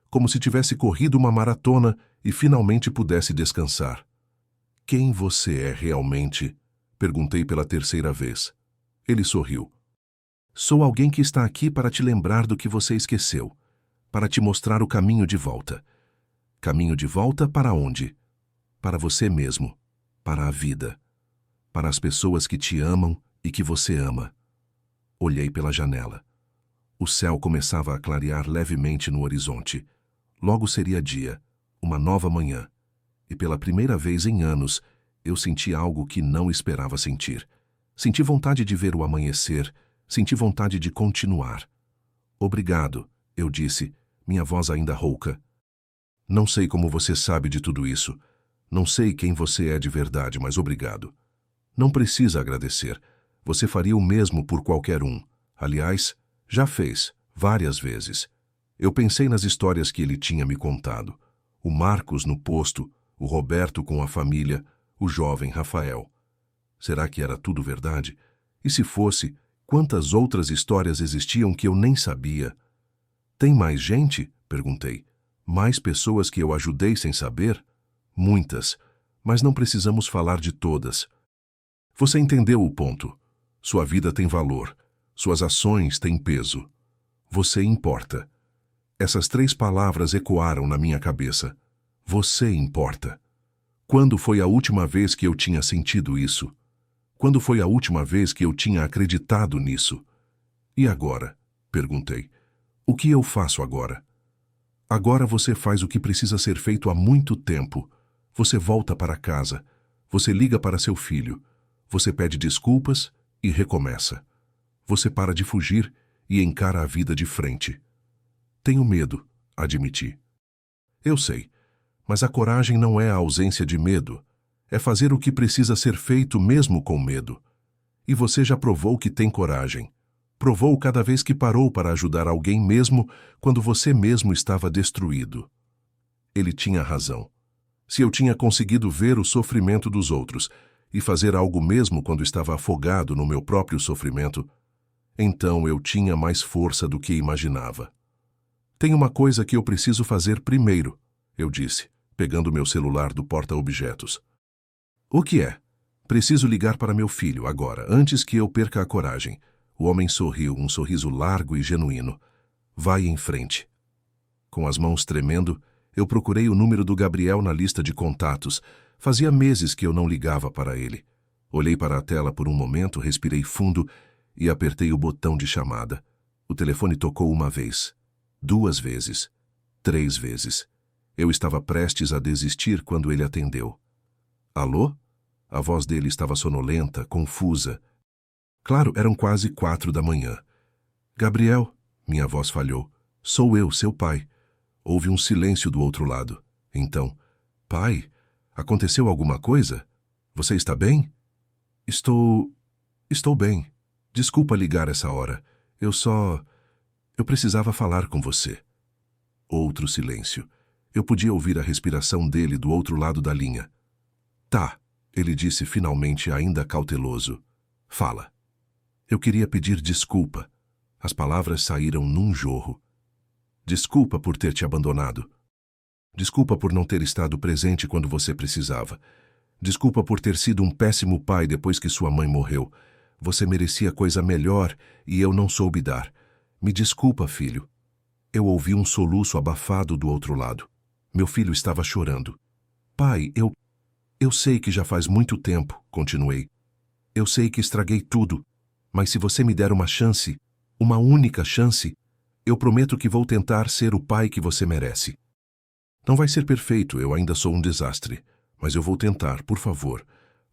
Speaker 1: como se tivesse corrido uma maratona e finalmente pudesse descansar. Quem você é realmente? Perguntei pela terceira vez. Ele sorriu. Sou alguém que está aqui para te lembrar do que você esqueceu, para te mostrar o caminho de volta. Caminho de volta para onde? Para você mesmo, para a vida, para as pessoas que te amam e que você ama. Olhei pela janela. O céu começava a clarear levemente no horizonte. Logo seria dia, uma nova manhã. E pela primeira vez em anos, eu senti algo que não esperava sentir. Senti vontade de ver o amanhecer, senti vontade de continuar. Obrigado, eu disse, minha voz ainda rouca. Não sei como você sabe de tudo isso. Não sei quem você é de verdade, mas obrigado. Não precisa agradecer. Você faria o mesmo por qualquer um. Aliás, já fez, várias vezes. Eu pensei nas histórias que ele tinha me contado. O Marcos no posto, o Roberto com a família, o jovem Rafael. Será que era tudo verdade? E se fosse, quantas outras histórias existiam que eu nem sabia? Tem mais gente? Perguntei. Mais pessoas que eu ajudei sem saber? Muitas, mas não precisamos falar de todas. Você entendeu o ponto. Sua vida tem valor. Suas ações têm peso. Você importa. Essas 3 palavras ecoaram na minha cabeça. Você importa. Quando foi a última vez que eu tinha sentido isso? Quando foi a última vez que eu tinha acreditado nisso? E agora? Perguntei. O que eu faço agora? Agora você faz o que precisa ser feito há muito tempo. Você volta para casa. Você liga para seu filho. Você pede desculpas e recomeça. Você para de fugir e encara a vida de frente. Tenho medo, admiti. Eu sei, mas a coragem não é a ausência de medo. É fazer o que precisa ser feito mesmo com medo. E você já provou que tem coragem. Provou cada vez que parou para ajudar alguém mesmo quando você mesmo estava destruído. Ele tinha razão. Se eu tinha conseguido ver o sofrimento dos outros e fazer algo mesmo quando estava afogado no meu próprio sofrimento, então eu tinha mais força do que imaginava. Tem uma coisa que eu preciso fazer primeiro, eu disse, pegando meu celular do porta-objetos. O que é? Preciso ligar para meu filho agora, antes que eu perca a coragem. O homem sorriu, um sorriso largo e genuíno. Vai em frente. Com as mãos tremendo, eu procurei o número do Gabriel na lista de contatos. Fazia meses que eu não ligava para ele. Olhei para a tela por um momento, respirei fundo e apertei o botão de chamada. O telefone tocou 1 vez, 2 vezes, 3 vezes. Eu estava prestes a desistir quando ele atendeu. Alô? A voz dele estava sonolenta, confusa. Claro, eram quase 4 da manhã. Gabriel, minha voz falhou. Sou eu, seu pai. Houve um silêncio do outro lado. Então, pai, aconteceu alguma coisa? Você está bem? Estou bem. Desculpa ligar essa hora. Eu precisava falar com você. Outro silêncio. Eu podia ouvir a respiração dele do outro lado da linha. Tá, ele disse finalmente, ainda cauteloso. Fala. Eu queria pedir desculpa. As palavras saíram num jorro. Desculpa por ter te abandonado. Desculpa por não ter estado presente quando você precisava. Desculpa por ter sido um péssimo pai depois que sua mãe morreu. Você merecia coisa melhor e eu não soube dar. Me desculpa, filho. Eu ouvi um soluço abafado do outro lado. Meu filho estava chorando. Pai, eu sei que já faz muito tempo, continuei. Eu sei que estraguei tudo, mas se você me der uma chance, uma única chance, eu prometo que vou tentar ser o pai que você merece. Não vai ser perfeito, eu ainda sou um desastre, mas eu vou tentar, por favor.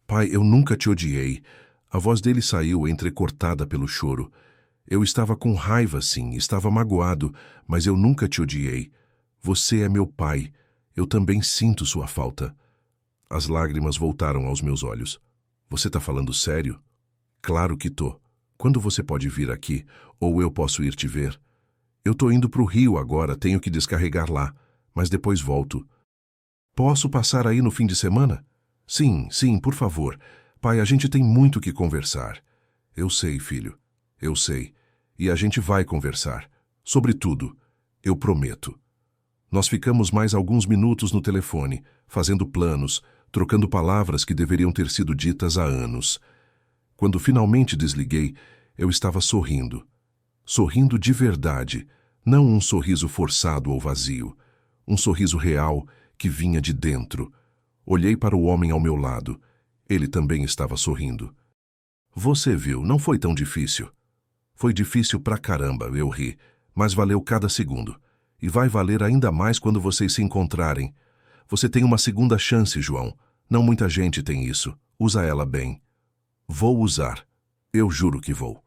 Speaker 1: Pai, eu nunca te odiei. A voz dele saiu entrecortada pelo choro. Eu estava com raiva, sim, estava magoado, mas eu nunca te odiei. Você é meu pai. Eu também sinto sua falta. As lágrimas voltaram aos meus olhos. Você tá falando sério? Claro que tô. Quando você pode vir aqui? Ou eu posso ir te ver? Eu tô indo pro Rio agora, tenho que descarregar lá, mas depois volto. Posso passar aí no fim de semana? Sim, por favor. Pai, a gente tem muito que conversar. Eu sei, filho. Eu sei. E a gente vai conversar. Sobre tudo. Eu prometo. Nós ficamos mais alguns minutos no telefone, fazendo planos, trocando palavras que deveriam ter sido ditas há anos. Quando finalmente desliguei, eu estava sorrindo. Sorrindo de verdade, não um sorriso forçado ou vazio. Um sorriso real que vinha de dentro. Olhei para o homem ao meu lado. Ele também estava sorrindo. Você viu, não foi tão difícil. Foi difícil pra caramba, eu ri, mas valeu cada segundo. E vai valer ainda mais quando vocês se encontrarem. Você tem uma segunda chance, João. Não muita gente tem isso. Usa ela bem. Vou usar. Eu juro que vou.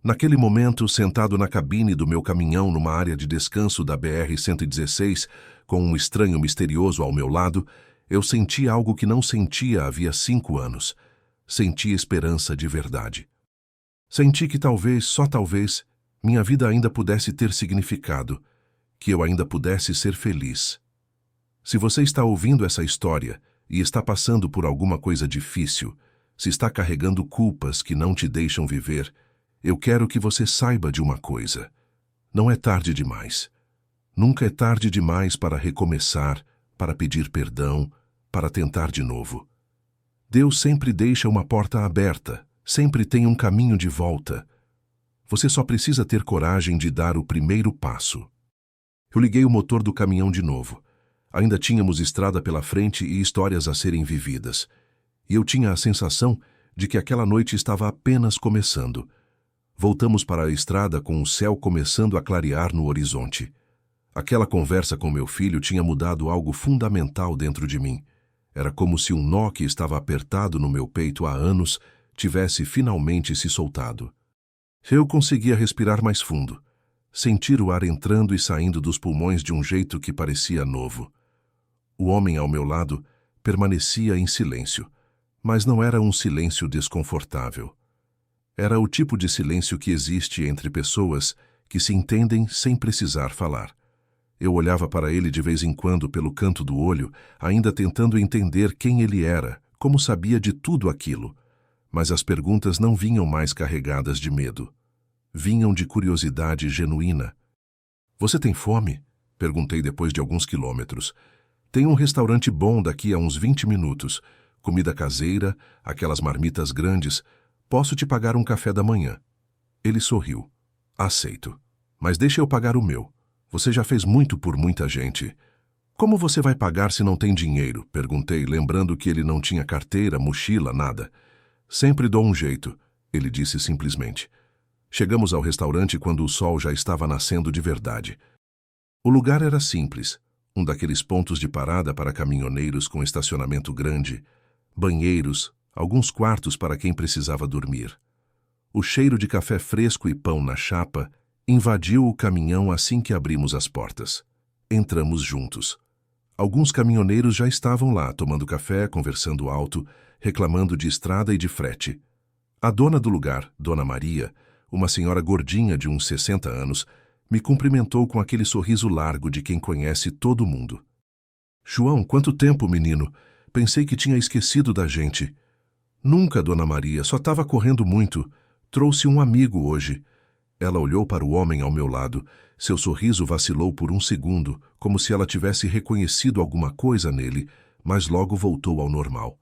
Speaker 1: Naquele momento, sentado na cabine do meu caminhão numa área de descanso da BR-116, com um estranho misterioso ao meu lado, eu senti algo que não sentia havia 5 anos. Senti esperança de verdade. Senti que talvez, só talvez, minha vida ainda pudesse ter significado, que eu ainda pudesse ser feliz. Se você está ouvindo essa história e está passando por alguma coisa difícil, se está carregando culpas que não te deixam viver, eu quero que você saiba de uma coisa. Não é tarde demais. Nunca é tarde demais para recomeçar, para pedir perdão, para tentar de novo. Deus sempre deixa uma porta aberta, sempre tem um caminho de volta. Você só precisa ter coragem de dar o primeiro passo. Eu liguei o motor do caminhão de novo. Ainda tínhamos estrada pela frente e histórias a serem vividas. E eu tinha a sensação de que aquela noite estava apenas começando. Voltamos para a estrada com o céu começando a clarear no horizonte. Aquela conversa com meu filho tinha mudado algo fundamental dentro de mim. Era como se um nó que estava apertado no meu peito há anos tivesse finalmente se soltado. Eu conseguia respirar mais fundo, sentir o ar entrando e saindo dos pulmões de um jeito que parecia novo. O homem ao meu lado permanecia em silêncio, mas não era um silêncio desconfortável. Era o tipo de silêncio que existe entre pessoas que se entendem sem precisar falar. Eu olhava para ele de vez em quando pelo canto do olho, ainda tentando entender quem ele era, como sabia de tudo aquilo. Mas as perguntas não vinham mais carregadas de medo. Vinham de curiosidade genuína. Você tem fome? Perguntei depois de alguns quilômetros. Tem um restaurante bom daqui a uns 20 minutos. Comida caseira, aquelas marmitas grandes. Posso te pagar um café da manhã. Ele sorriu. Aceito. Mas deixa eu pagar o meu. Você já fez muito por muita gente. Como você vai pagar se não tem dinheiro? Perguntei, lembrando que ele não tinha carteira, mochila, nada. Sempre dou um jeito, ele disse simplesmente. Chegamos ao restaurante quando o sol já estava nascendo de verdade. O lugar era simples, um daqueles pontos de parada para caminhoneiros com estacionamento grande, banheiros, alguns quartos para quem precisava dormir. O cheiro de café fresco e pão na chapa invadiu o caminhão assim que abrimos as portas. Entramos juntos. Alguns caminhoneiros já estavam lá, tomando café, conversando alto, reclamando de estrada e de frete. A dona do lugar, Dona Maria, uma senhora gordinha de uns 60 anos, me cumprimentou com aquele sorriso largo de quem conhece todo mundo. João, quanto tempo, menino? Pensei que tinha esquecido da gente. Nunca, Dona Maria, só estava correndo muito. Trouxe um amigo hoje. Ela olhou para o homem ao meu lado. Seu sorriso vacilou por um segundo, como se ela tivesse reconhecido alguma coisa nele, mas logo voltou ao normal.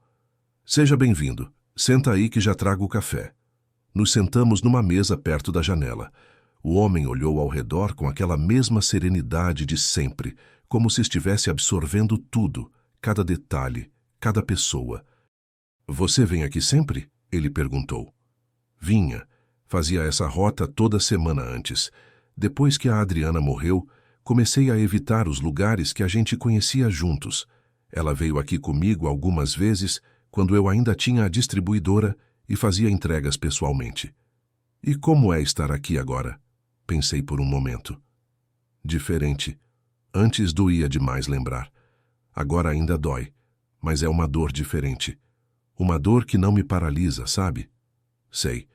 Speaker 1: Seja bem-vindo. Senta aí que já trago o café. Nos sentamos numa mesa perto da janela. O homem olhou ao redor com aquela mesma serenidade de sempre, como se estivesse absorvendo tudo, cada detalhe, cada pessoa. Você vem aqui sempre? Ele perguntou. Vinha. Fazia essa rota toda semana antes. Depois que a Adriana morreu, comecei a evitar os lugares que a gente conhecia juntos. Ela veio aqui comigo algumas vezes, quando eu ainda tinha a distribuidora e fazia entregas pessoalmente. E como é estar aqui agora? Pensei por um momento. Diferente. Antes doía demais lembrar. Agora ainda dói, mas é uma dor diferente. Uma dor que não me paralisa, sabe? Sei.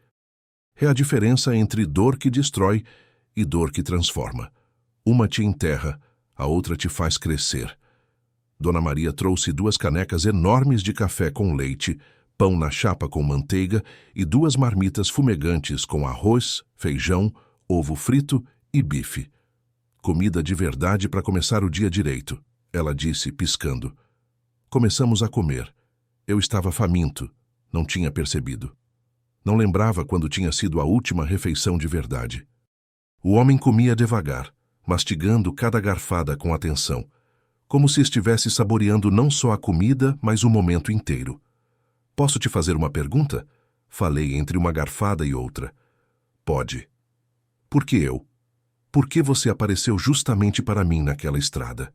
Speaker 1: É a diferença entre dor que destrói e dor que transforma. Uma te enterra, a outra te faz crescer. Dona Maria trouxe 2 canecas enormes de café com leite, pão na chapa com manteiga e 2 marmitas fumegantes com arroz, feijão, ovo frito e bife. Comida de verdade para começar o dia direito, ela disse, piscando. Começamos a comer. Eu estava faminto, não tinha percebido. Não lembrava quando tinha sido a última refeição de verdade. O homem comia devagar, mastigando cada garfada com atenção, como se estivesse saboreando não só a comida, mas o momento inteiro. Posso te fazer uma pergunta? Falei entre uma garfada e outra. Pode. Por que eu? Por que você apareceu justamente para mim naquela estrada?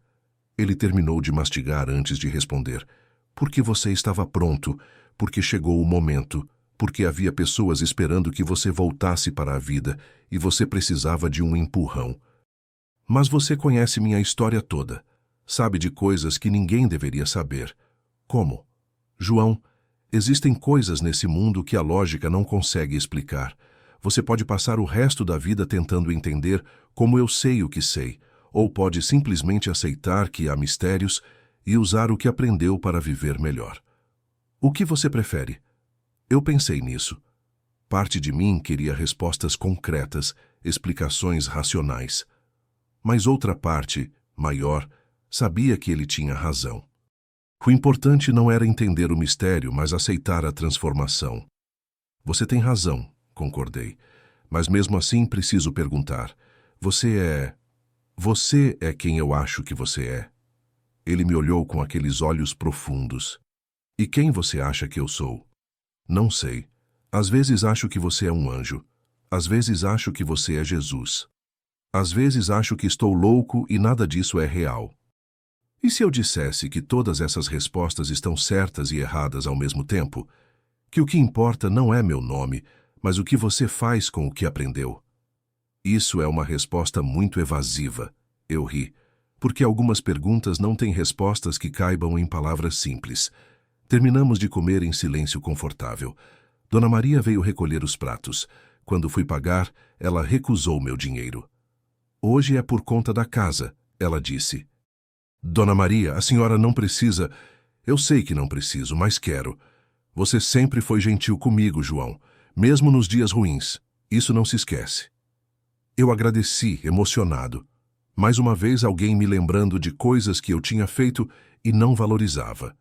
Speaker 1: Ele terminou de mastigar antes de responder. Porque você estava pronto, porque chegou o momento, porque havia pessoas esperando que você voltasse para a vida e você precisava de um empurrão. Mas você conhece minha história toda. Sabe de coisas que ninguém deveria saber. Como? João, existem coisas nesse mundo que a lógica não consegue explicar. Você pode passar o resto da vida tentando entender como eu sei o que sei, ou pode simplesmente aceitar que há mistérios e usar o que aprendeu para viver melhor. O que você prefere? Eu pensei nisso. Parte de mim queria respostas concretas, explicações racionais. Mas outra parte, maior, sabia que ele tinha razão. O importante não era entender o mistério, mas aceitar a transformação. Você tem razão, concordei. Mas mesmo assim preciso perguntar. Você é quem eu acho que você é? Ele me olhou com aqueles olhos profundos. E quem você acha que eu sou? Não sei. Às vezes acho que você é um anjo. Às vezes acho que você é Jesus. Às vezes acho que estou louco e nada disso é real. E se eu dissesse que todas essas respostas estão certas e erradas ao mesmo tempo? Que o que importa não é meu nome, mas o que você faz com o que aprendeu? Isso é uma resposta muito evasiva. Eu ri, porque algumas perguntas não têm respostas que caibam em palavras simples. Terminamos de comer em silêncio confortável. Dona Maria veio recolher os pratos. Quando fui pagar, ela recusou meu dinheiro. Hoje é por conta da casa, ela disse. Dona Maria, a senhora não precisa... Eu sei que não preciso, mas quero. Você sempre foi gentil comigo, João, mesmo nos dias ruins. Isso não se esquece. Eu agradeci, emocionado. Mais uma vez alguém me lembrando de coisas que eu tinha feito e não valorizava.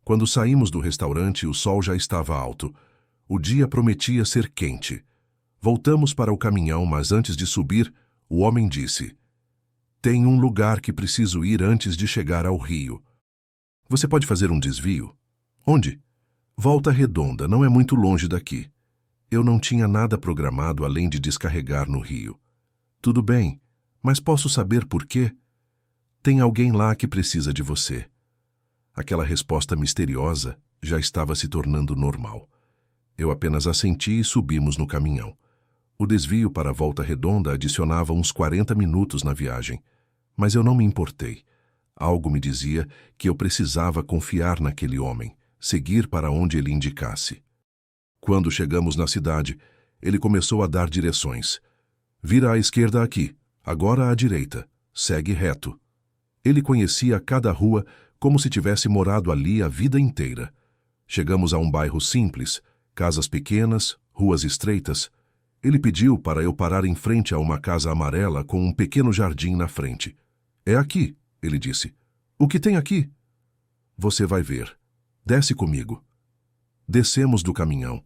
Speaker 1: Quando saímos do restaurante, o sol já estava alto. O dia prometia ser quente. Voltamos para o caminhão, mas antes de subir, o homem disse: Tem um lugar que preciso ir antes de chegar ao rio. Você pode fazer um desvio? Onde? Volta Redonda, não é muito longe daqui. Eu não tinha nada programado além de descarregar no rio. Tudo bem, mas posso saber por quê? Tem alguém lá que precisa de você. Aquela resposta misteriosa já estava se tornando normal. Eu apenas assenti e subimos no caminhão. O desvio para a Volta Redonda adicionava uns 40 minutos na viagem, mas eu não me importei. Algo me dizia que eu precisava confiar naquele homem, seguir para onde ele indicasse. Quando chegamos na cidade, ele começou a dar direções. Vira à esquerda aqui, agora à direita, segue reto. Ele conhecia cada rua como se tivesse morado ali a vida inteira. Chegamos a um bairro simples, casas pequenas, ruas estreitas. Ele pediu para eu parar em frente a uma casa amarela com um pequeno jardim na frente. É aqui, ele disse. O que tem aqui? Você vai ver. Desce comigo. Descemos do caminhão.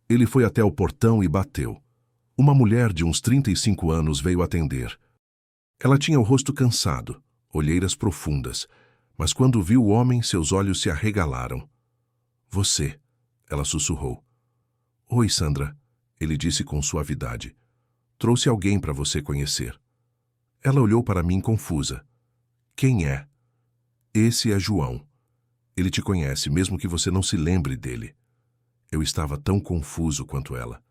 Speaker 1: Ele foi até o portão e bateu. Uma mulher de uns 35 anos veio atender. Ela tinha o rosto cansado, olheiras profundas, mas quando viu o homem, seus olhos se arregalaram. Você, ela sussurrou. Oi, Sandra, ele disse com suavidade. Trouxe alguém para você conhecer. Ela olhou para mim confusa. Quem é? Esse é João. Ele te conhece, mesmo que você não se lembre dele. Eu estava tão confuso quanto ela.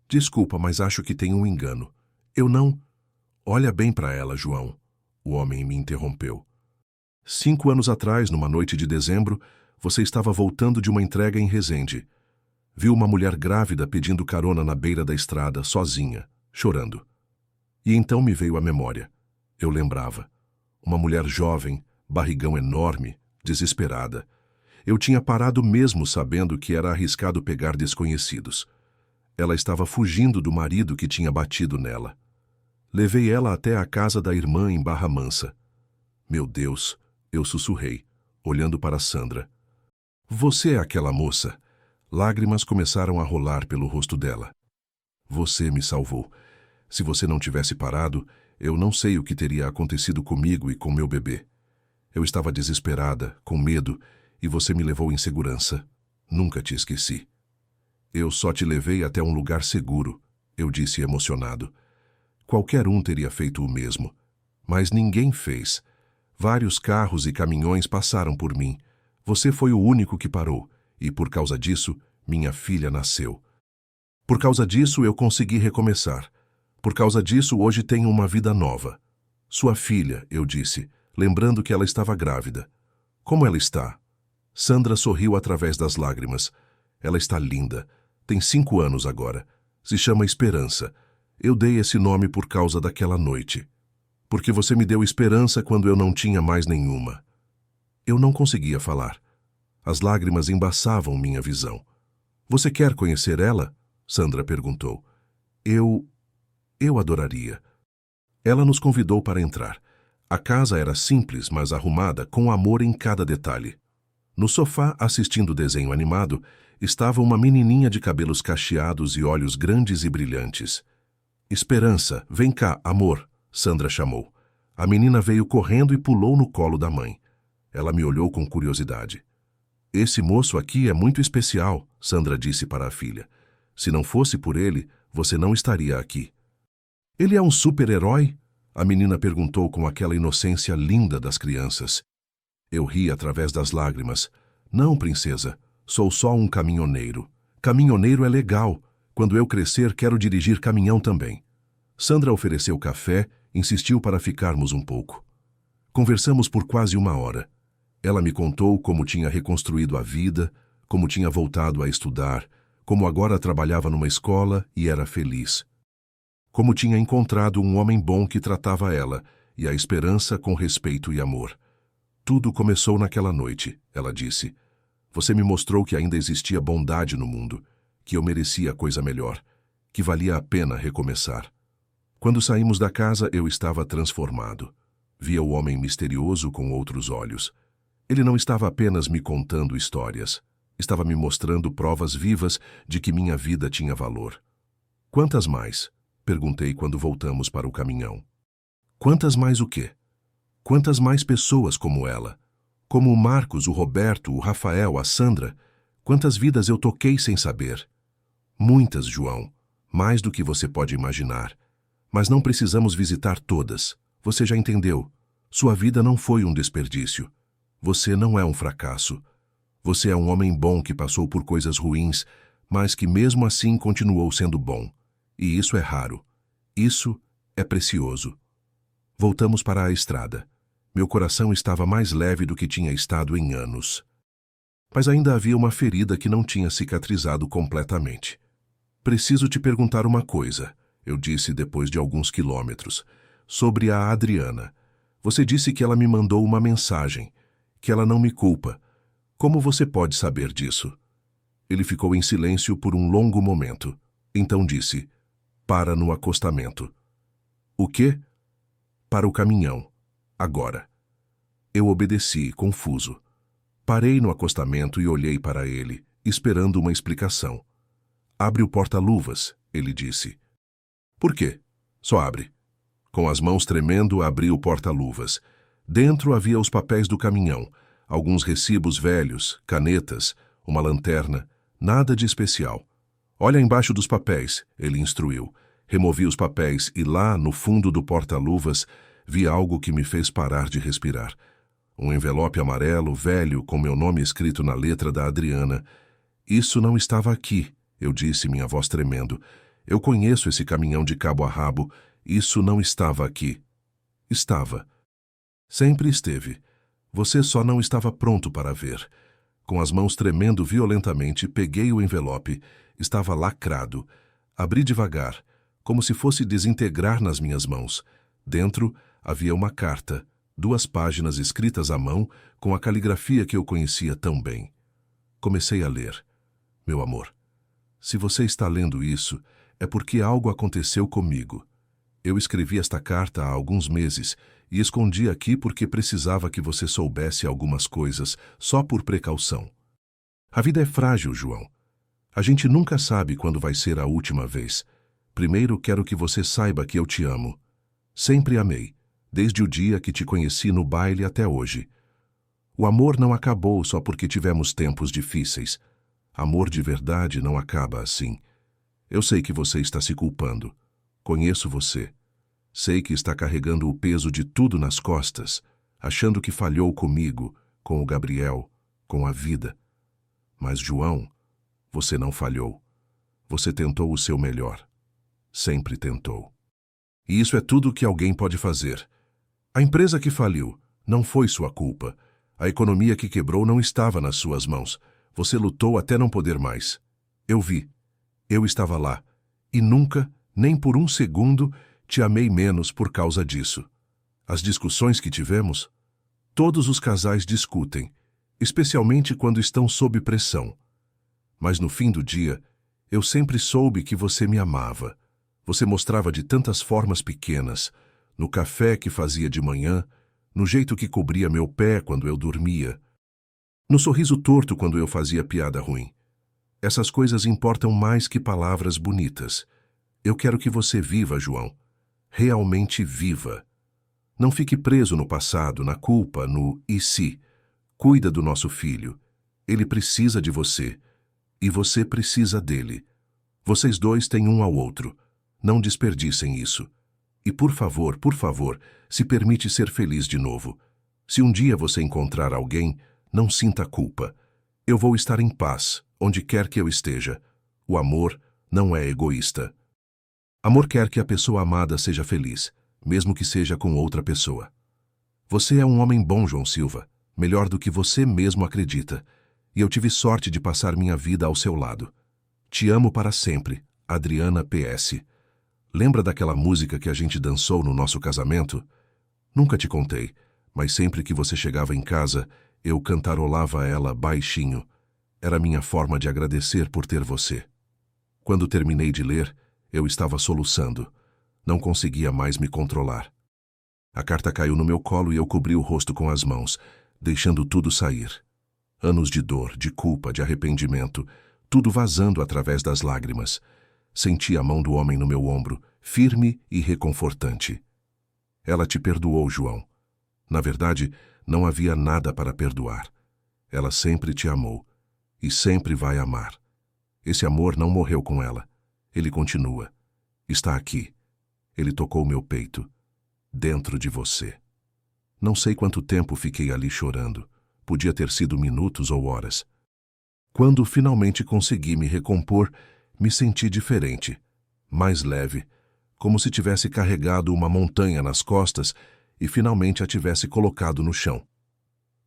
Speaker 1: Desculpa, mas acho que tem um engano. Eu não... Olha bem para ela, João. O homem me interrompeu. 5 anos atrás, numa noite de dezembro, você estava voltando de uma entrega em Resende. Viu uma mulher grávida pedindo carona na beira da estrada, sozinha, chorando. E então me veio à memória. Eu lembrava. Uma mulher jovem, barrigão enorme, desesperada. Eu tinha parado mesmo sabendo que era arriscado pegar desconhecidos. Ela estava fugindo do marido que tinha batido nela. Levei ela até a casa da irmã em Barra Mansa. Meu Deus, eu sussurrei, olhando para Sandra. Você é aquela moça. Lágrimas começaram a rolar pelo rosto dela. Você me salvou. Se você não tivesse parado, eu não sei o que teria acontecido comigo e com meu bebê. Eu estava desesperada, com medo, e você me levou em segurança. Nunca te esqueci. Eu só te levei até um lugar seguro, eu disse emocionado. Qualquer um teria feito o mesmo. Mas ninguém fez. Vários carros e caminhões passaram por mim. Você foi o único que parou, e por causa disso, minha filha nasceu. Por causa disso, eu consegui recomeçar. Por causa disso, hoje tenho uma vida nova. Sua filha, eu disse, lembrando que ela estava grávida. Como ela está? Sandra sorriu através das lágrimas. Ela está linda. Tem 5 anos agora. Se chama Esperança. Eu dei esse nome por causa daquela noite. Porque você me deu esperança quando eu não tinha mais nenhuma. Eu não conseguia falar. As lágrimas embaçavam minha visão. Você quer conhecer ela? Sandra perguntou. Eu adoraria. Ela nos convidou para entrar. A casa era simples, mas arrumada, com amor em cada detalhe. No sofá, assistindo desenho animado, estava uma menininha de cabelos cacheados e olhos grandes e brilhantes. Esperança, vem cá, amor, Sandra chamou. A menina veio correndo e pulou no colo da mãe. Ela me olhou com curiosidade. Esse moço aqui é muito especial, Sandra disse para a filha. Se não fosse por ele, você não estaria aqui. Ele é um super-herói? A menina perguntou com aquela inocência linda das crianças. Eu ri através das lágrimas. Não, princesa, sou só um caminhoneiro. Caminhoneiro é legal. Quando eu crescer, quero dirigir caminhão também. Sandra ofereceu café, insistiu para ficarmos um pouco. Conversamos por quase 1 hora. Ela me contou como tinha reconstruído a vida, como tinha voltado a estudar, como agora trabalhava numa escola e era feliz. Como tinha encontrado um homem bom que tratava ela, e a esperança com respeito e amor. Tudo começou naquela noite, ela disse. Você me mostrou que ainda existia bondade no mundo, que eu merecia coisa melhor, que valia a pena recomeçar. Quando saímos da casa, eu estava transformado. Via o homem misterioso com outros olhos. Ele não estava apenas me contando histórias. Estava me mostrando provas vivas de que minha vida tinha valor. Quantas mais? Perguntei quando voltamos para o caminhão. Quantas mais o quê? Quantas mais pessoas como ela? Como o Marcos, o Roberto, o Rafael, a Sandra? Quantas vidas eu toquei sem saber? Muitas, João. Mais do que você pode imaginar. Mas não precisamos visitar todas. Você já entendeu. Sua vida não foi um desperdício. Você não é um fracasso. Você é um homem bom que passou por coisas ruins, mas que mesmo assim continuou sendo bom. E isso é raro. Isso é precioso. Voltamos para a estrada. Meu coração estava mais leve do que tinha estado em anos. Mas ainda havia uma ferida que não tinha cicatrizado completamente. Preciso te perguntar uma coisa, eu disse depois de alguns quilômetros, sobre a Adriana. Você disse que ela me mandou uma mensagem, que ela não me culpa. Como você pode saber disso? Ele ficou em silêncio por um longo momento. Então disse: para no acostamento. O quê? Para o caminhão. Agora. Eu obedeci, confuso. Parei no acostamento e olhei para ele, esperando uma explicação. Abre o porta-luvas, ele disse. Por quê? Só abre. Com as mãos tremendo, abri o porta-luvas. Dentro havia os papéis do caminhão, alguns recibos velhos, canetas, uma lanterna, nada de especial. Olha embaixo dos papéis, ele instruiu. Removi os papéis e lá, no fundo do porta-luvas, vi algo que me fez parar de respirar. Um envelope amarelo, velho, com meu nome escrito na letra da Adriana. Isso não estava aqui, eu disse, minha voz tremendo. Eu conheço esse caminhão de cabo a rabo. Isso não estava aqui. Estava. Sempre esteve. Você só não estava pronto para ver. Com as mãos tremendo violentamente, peguei o envelope. Estava lacrado. Abri devagar, como se fosse desintegrar nas minhas mãos. Dentro havia uma carta, 2 páginas escritas à mão, com a caligrafia que eu conhecia tão bem. Comecei a ler. Meu amor, se você está lendo isso, é porque algo aconteceu comigo. Eu escrevi esta carta há alguns meses e escondi aqui porque precisava que você soubesse algumas coisas, só por precaução. A vida é frágil, João. A gente nunca sabe quando vai ser a última vez. Primeiro quero que você saiba que eu te amo. Sempre amei, desde o dia que te conheci no baile até hoje. O amor não acabou só porque tivemos tempos difíceis. Amor de verdade não acaba assim. Eu sei que você está se culpando. Conheço você. Sei que está carregando o peso de tudo nas costas, achando que falhou comigo, com o Gabriel, com a vida. Mas, João, você não falhou. Você tentou o seu melhor. Sempre tentou. E isso é tudo que alguém pode fazer. A empresa que faliu não foi sua culpa. A economia que quebrou não estava nas suas mãos. Você lutou até não poder mais. Eu vi. Eu estava lá. E nunca, nem por um segundo, te amei menos por causa disso. As discussões que tivemos? Todos os casais discutem, especialmente quando estão sob pressão. Mas no fim do dia, eu sempre soube que você me amava. Você mostrava de tantas formas pequenas, no café que fazia de manhã, no jeito que cobria meu pé quando eu dormia, no sorriso torto quando eu fazia piada ruim. Essas coisas importam mais que palavras bonitas. Eu quero que você viva, João. Realmente viva. Não fique preso no passado, na culpa, no e se. Cuida do nosso filho. Ele precisa de você. E você precisa dele. Vocês dois têm um ao outro. Não desperdicem isso. E por favor, se permite ser feliz de novo. Se um dia você encontrar alguém, não sinta culpa. Eu vou estar em paz, onde quer que eu esteja. O amor não é egoísta. Amor quer que a pessoa amada seja feliz, mesmo que seja com outra pessoa. Você é um homem bom, João Silva, melhor do que você mesmo acredita, e eu tive sorte de passar minha vida ao seu lado. Te amo para sempre, Adriana PS. Lembra daquela música que a gente dançou no nosso casamento? Nunca te contei, mas sempre que você chegava em casa, eu cantarolava ela baixinho. Era minha forma de agradecer por ter você. Quando terminei de ler, eu estava soluçando. Não conseguia mais me controlar. A carta caiu no meu colo e eu cobri o rosto com as mãos, deixando tudo sair. Anos de dor, de culpa, de arrependimento, tudo vazando através das lágrimas. Senti a mão do homem no meu ombro, firme e reconfortante. Ela te perdoou, João. Na verdade, não havia nada para perdoar. Ela sempre te amou e sempre vai amar. Esse amor não morreu com ela. Ele continua. Está aqui. Ele tocou meu peito. Dentro de você. Não sei quanto tempo fiquei ali chorando. Podia ter sido minutos ou horas. Quando finalmente consegui me recompor, me senti diferente. Mais leve. Como se tivesse carregado uma montanha nas costas e finalmente a tivesse colocado no chão.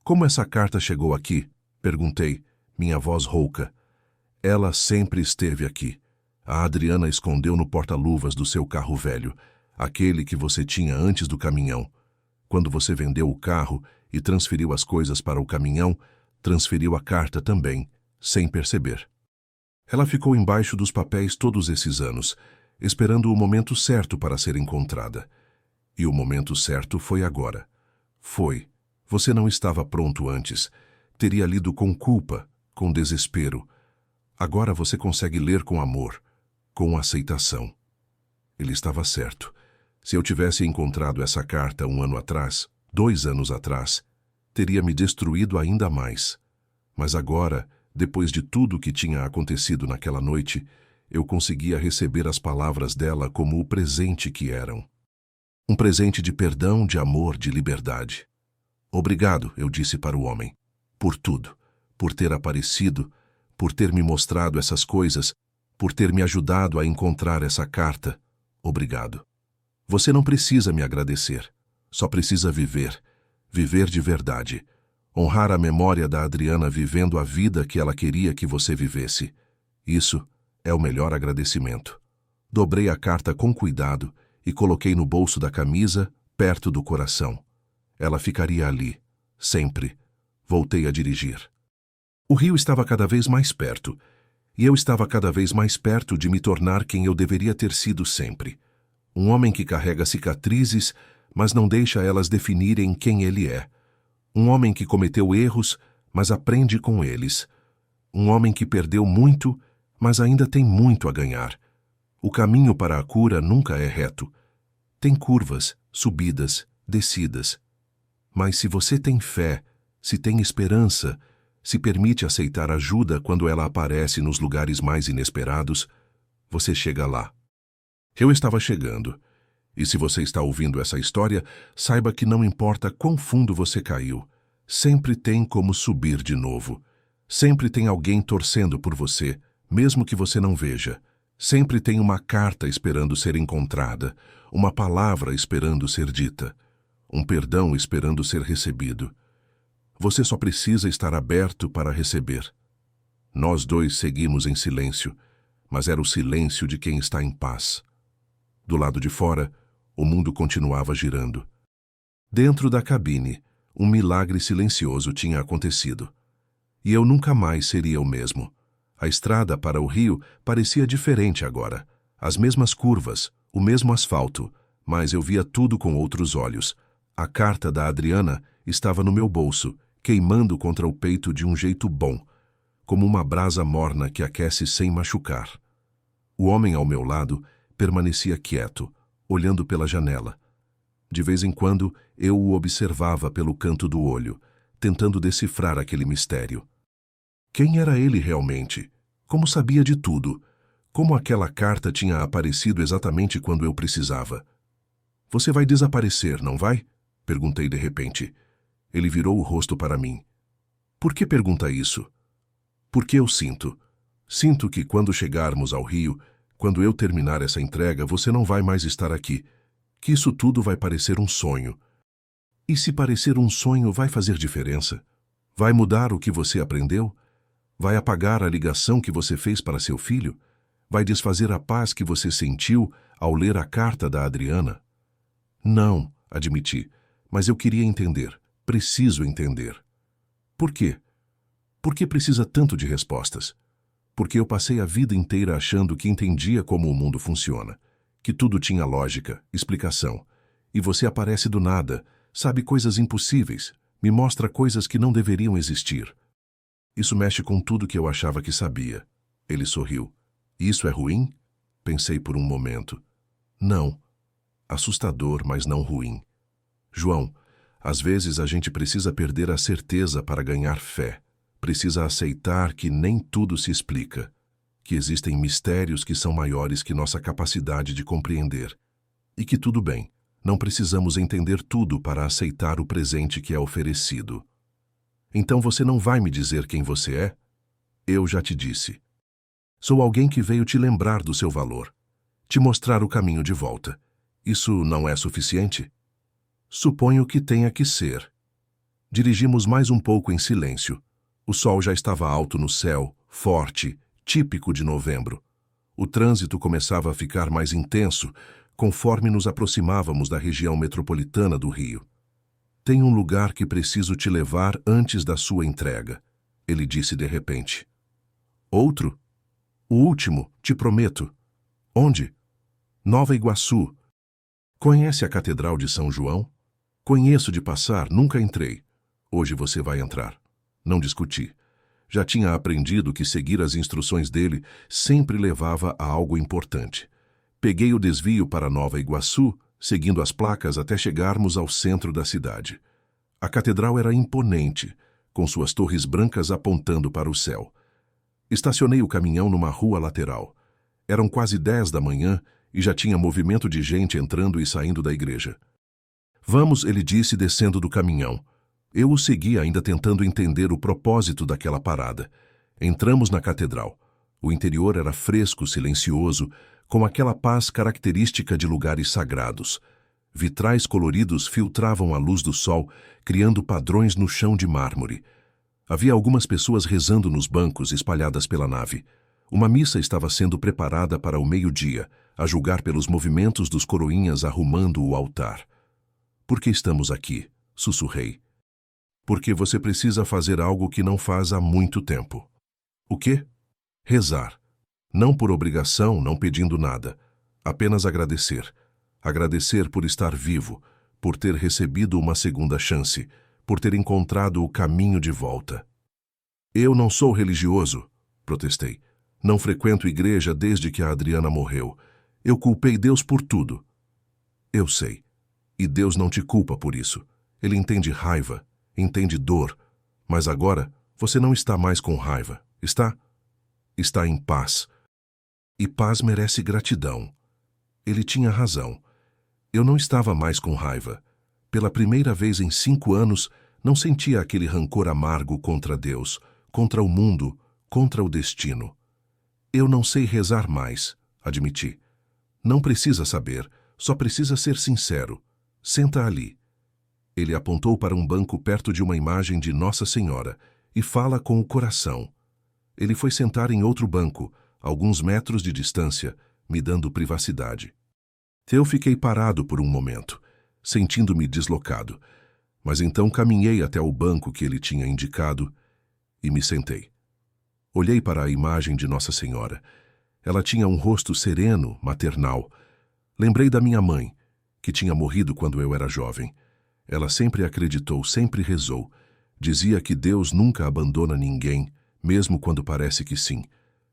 Speaker 1: Como essa carta chegou aqui? Perguntei, minha voz rouca. Ela sempre esteve aqui. A Adriana escondeu no porta-luvas do seu carro velho, aquele que você tinha antes do caminhão. Quando você vendeu o carro e transferiu as coisas para o caminhão, transferiu a carta também, sem perceber. Ela ficou embaixo dos papéis todos esses anos, esperando o momento certo para ser encontrada. E o momento certo foi agora. Foi. Você não estava pronto antes. Teria lido com culpa, com desespero. Agora você consegue ler com amor, com aceitação. Ele estava certo. Se eu tivesse encontrado essa carta 1 ano atrás, 2 anos atrás, teria me destruído ainda mais. Mas agora, depois de tudo o que tinha acontecido naquela noite, eu conseguia receber as palavras dela como o presente que eram. Um presente de perdão, de amor, de liberdade. Obrigado, eu disse para o homem, por tudo, por ter aparecido, por ter me mostrado essas coisas, por ter me ajudado a encontrar essa carta. Obrigado. Você não precisa me agradecer, só precisa viver, viver de verdade, honrar a memória da Adriana vivendo a vida que ela queria que você vivesse. Isso é o melhor agradecimento. Dobrei a carta com cuidado e coloquei no bolso da camisa, perto do coração. Ela ficaria ali, sempre. Voltei a dirigir. O rio estava cada vez mais perto, e eu estava cada vez mais perto de me tornar quem eu deveria ter sido sempre. Um homem que carrega cicatrizes, mas não deixa elas definirem quem ele é. Um homem que cometeu erros, mas aprende com eles. Um homem que perdeu muito, mas ainda tem muito a ganhar. O caminho para a cura nunca é reto. Tem curvas, subidas, descidas. Mas se você tem fé, se tem esperança, se permite aceitar ajuda quando ela aparece nos lugares mais inesperados, você chega lá. Eu estava chegando. E se você está ouvindo essa história, saiba que não importa quão fundo você caiu, sempre tem como subir de novo. Sempre tem alguém torcendo por você, mesmo que você não veja. Sempre tem uma carta esperando ser encontrada, uma palavra esperando ser dita, um perdão esperando ser recebido. Você só precisa estar aberto para receber. Nós dois seguimos em silêncio, mas era o silêncio de quem está em paz. Do lado de fora, o mundo continuava girando. Dentro da cabine, um milagre silencioso tinha acontecido. E eu nunca mais seria o mesmo. A estrada para o rio parecia diferente agora. As mesmas curvas, o mesmo asfalto, mas eu via tudo com outros olhos. A carta da Adriana estava no meu bolso, queimando contra o peito de um jeito bom, como uma brasa morna que aquece sem machucar. O homem ao meu lado permanecia quieto, olhando pela janela. De vez em quando, eu o observava pelo canto do olho, tentando decifrar aquele mistério. Quem era ele realmente? Como sabia de tudo? Como aquela carta tinha aparecido exatamente quando eu precisava? Você vai desaparecer, não vai? Perguntei de repente. Ele virou o rosto para mim. Por que pergunta isso? Porque eu sinto. Sinto que quando chegarmos ao rio, quando eu terminar essa entrega, você não vai mais estar aqui. Que isso tudo vai parecer um sonho. E se parecer um sonho, vai fazer diferença? Vai mudar o que você aprendeu? Vai apagar a ligação que você fez para seu filho? Vai desfazer a paz que você sentiu ao ler a carta da Adriana? Não, admiti, mas eu queria entender. Preciso entender. Por quê? Por que precisa tanto de respostas? Porque eu passei a vida inteira achando que entendia como o mundo funciona, que tudo tinha lógica, explicação. E você aparece do nada, sabe coisas impossíveis, me mostra coisas que não deveriam existir. Isso mexe com tudo que eu achava que sabia. Ele sorriu. Isso é ruim? Pensei por um momento. Não. Assustador, mas não ruim. João, às vezes a gente precisa perder a certeza para ganhar fé. Precisa aceitar que nem tudo se explica, que existem mistérios que são maiores que nossa capacidade de compreender, e que tudo bem, não precisamos entender tudo para aceitar o presente que é oferecido. Então você não vai me dizer quem você é? Eu já te disse. Sou alguém que veio te lembrar do seu valor, te mostrar o caminho de volta. Isso não é suficiente? Suponho que tenha que ser. Dirigimos mais um pouco em silêncio. O sol já estava alto no céu, forte, típico de novembro. O trânsito começava a ficar mais intenso conforme nos aproximávamos da região metropolitana do Rio. Tem um lugar que preciso te levar antes da sua entrega, ele disse de repente. Outro? O último, te prometo. Onde? Nova Iguaçu. Conhece a Catedral de São João? Conheço de passar, nunca entrei. Hoje você vai entrar. Não discuti. Já tinha aprendido que seguir as instruções dele sempre levava a algo importante. Peguei o desvio para Nova Iguaçu, seguindo as placas até chegarmos ao centro da cidade. A catedral era imponente, com suas torres brancas apontando para o céu. Estacionei o caminhão numa rua lateral. Eram quase 10 da manhã e já tinha movimento de gente entrando e saindo da igreja. Vamos, ele disse, descendo do caminhão. Eu o segui, ainda tentando entender o propósito daquela parada. Entramos na catedral. O interior era fresco, silencioso, com aquela paz característica de lugares sagrados. Vitrais coloridos filtravam a luz do sol, criando padrões no chão de mármore. Havia algumas pessoas rezando nos bancos espalhadas pela nave. Uma missa estava sendo preparada para o meio-dia, a julgar pelos movimentos dos coroinhas arrumando o altar. Por que estamos aqui? Sussurrei. Porque você precisa fazer algo que não faz há muito tempo. O quê? Rezar. Não por obrigação, não pedindo nada. Apenas agradecer. Agradecer por estar vivo, por ter recebido uma segunda chance, por ter encontrado o caminho de volta. Eu não sou religioso, protestei. Não frequento igreja desde que a Adriana morreu. Eu culpei Deus por tudo. Eu sei. E Deus não te culpa por isso. Ele entende raiva, entende dor. Mas agora você não está mais com raiva, está? Está em paz. E paz merece gratidão. Ele tinha razão. Eu não estava mais com raiva. Pela primeira vez em 5 anos, não sentia aquele rancor amargo contra Deus, contra o mundo, contra o destino. Eu não sei rezar mais, admiti. Não precisa saber, só precisa ser sincero. Senta ali. Ele apontou para um banco perto de uma imagem de Nossa Senhora e fala com o coração. Ele foi sentar em outro banco, alguns metros de distância, me dando privacidade. Eu fiquei parado por um momento, sentindo-me deslocado, mas então caminhei até o banco que ele tinha indicado e me sentei. Olhei para a imagem de Nossa Senhora. Ela tinha um rosto sereno, maternal. Lembrei da minha mãe, que tinha morrido quando eu era jovem. Ela sempre acreditou, sempre rezou. Dizia que Deus nunca abandona ninguém, mesmo quando parece que sim.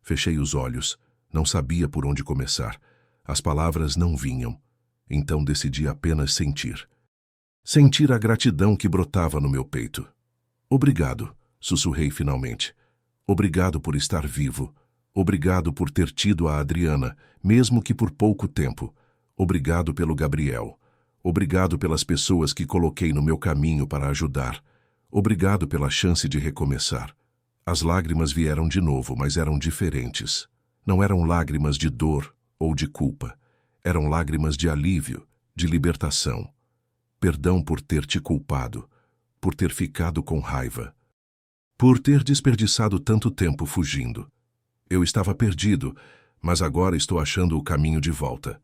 Speaker 1: Fechei os olhos. Não sabia por onde começar. As palavras não vinham. Então decidi apenas sentir. Sentir a gratidão que brotava no meu peito. Obrigado, sussurrei finalmente. Obrigado por estar vivo. Obrigado por ter tido a Adriana, mesmo que por pouco tempo. Obrigado pelo Gabriel. Obrigado pelas pessoas que coloquei no meu caminho para ajudar. Obrigado pela chance de recomeçar. As lágrimas vieram de novo, mas eram diferentes. Não eram lágrimas de dor ou de culpa. Eram lágrimas de alívio, de libertação. Perdão por ter te culpado, por ter ficado com raiva, por ter desperdiçado tanto tempo fugindo. Eu estava perdido, mas agora estou achando o caminho de volta.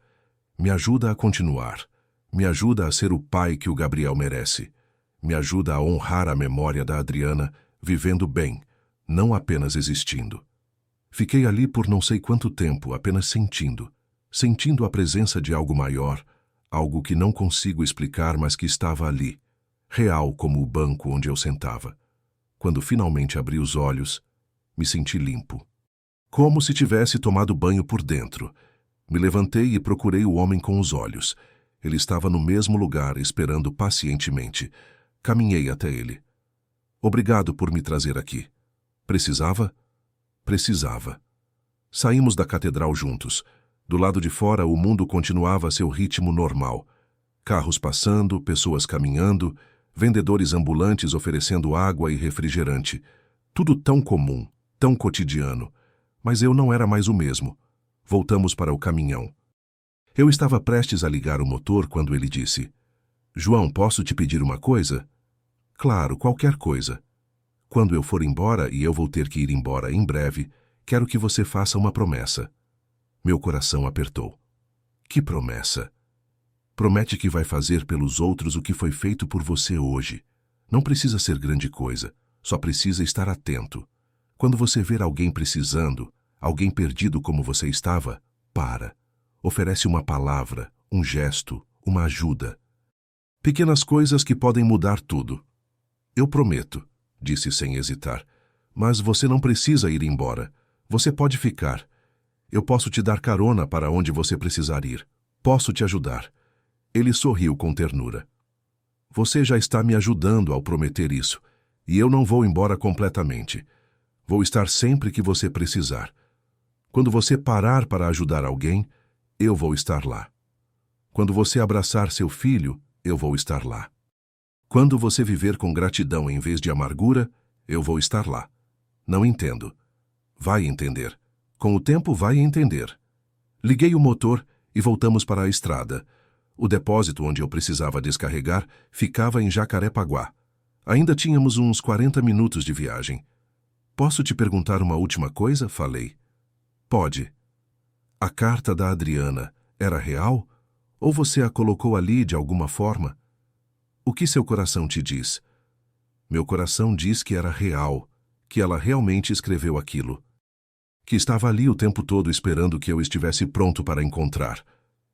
Speaker 1: Me ajuda a continuar. Me ajuda a ser o pai que o Gabriel merece. Me ajuda a honrar a memória da Adriana, vivendo bem, não apenas existindo. Fiquei ali por não sei quanto tempo, apenas sentindo a presença de algo maior, algo que não consigo explicar, mas que estava ali, real como o banco onde eu sentava. Quando finalmente abri os olhos, me senti limpo. Como se tivesse tomado banho por dentro. Me levantei e procurei o homem com os olhos. Ele estava no mesmo lugar, esperando pacientemente. Caminhei até ele. Obrigado por me trazer aqui. Precisava? Precisava. Saímos da catedral juntos. Do lado de fora, o mundo continuava a seu ritmo normal. Carros passando, pessoas caminhando, vendedores ambulantes oferecendo água e refrigerante. Tudo tão comum, tão cotidiano. Mas eu não era mais o mesmo. Voltamos para o caminhão. Eu estava prestes a ligar o motor quando ele disse: João, posso te pedir uma coisa? Claro, qualquer coisa. Quando eu for embora, e eu vou ter que ir embora em breve, quero que você faça uma promessa. Meu coração apertou. Que promessa? Promete que vai fazer pelos outros o que foi feito por você hoje. Não precisa ser grande coisa, só precisa estar atento. Quando você ver alguém precisando, Alguém perdido como você estava, para. Oferece uma palavra, um gesto, uma ajuda. Pequenas coisas que podem mudar tudo. Eu prometo, disse sem hesitar. Mas você não precisa ir embora. Você pode ficar. Eu posso te dar carona para onde você precisar ir. Posso te ajudar. Ele sorriu com ternura. Você já está me ajudando ao prometer isso, e eu não vou embora completamente. Vou estar sempre que você precisar. Quando você parar para ajudar alguém, eu vou estar lá. Quando você abraçar seu filho, eu vou estar lá. Quando você viver com gratidão em vez de amargura, eu vou estar lá. Não entendo. Vai entender. Com o tempo vai entender. Liguei o motor e voltamos para a estrada. O depósito onde eu precisava descarregar ficava em Jacarepaguá. Ainda tínhamos uns 40 minutos de viagem. Posso te perguntar uma última coisa? Falei. Pode. A carta da Adriana era real? Ou você a colocou ali de alguma forma? O que seu coração te diz? Meu coração diz que era real, que ela realmente escreveu aquilo. Que estava ali o tempo todo esperando que eu estivesse pronto para encontrar.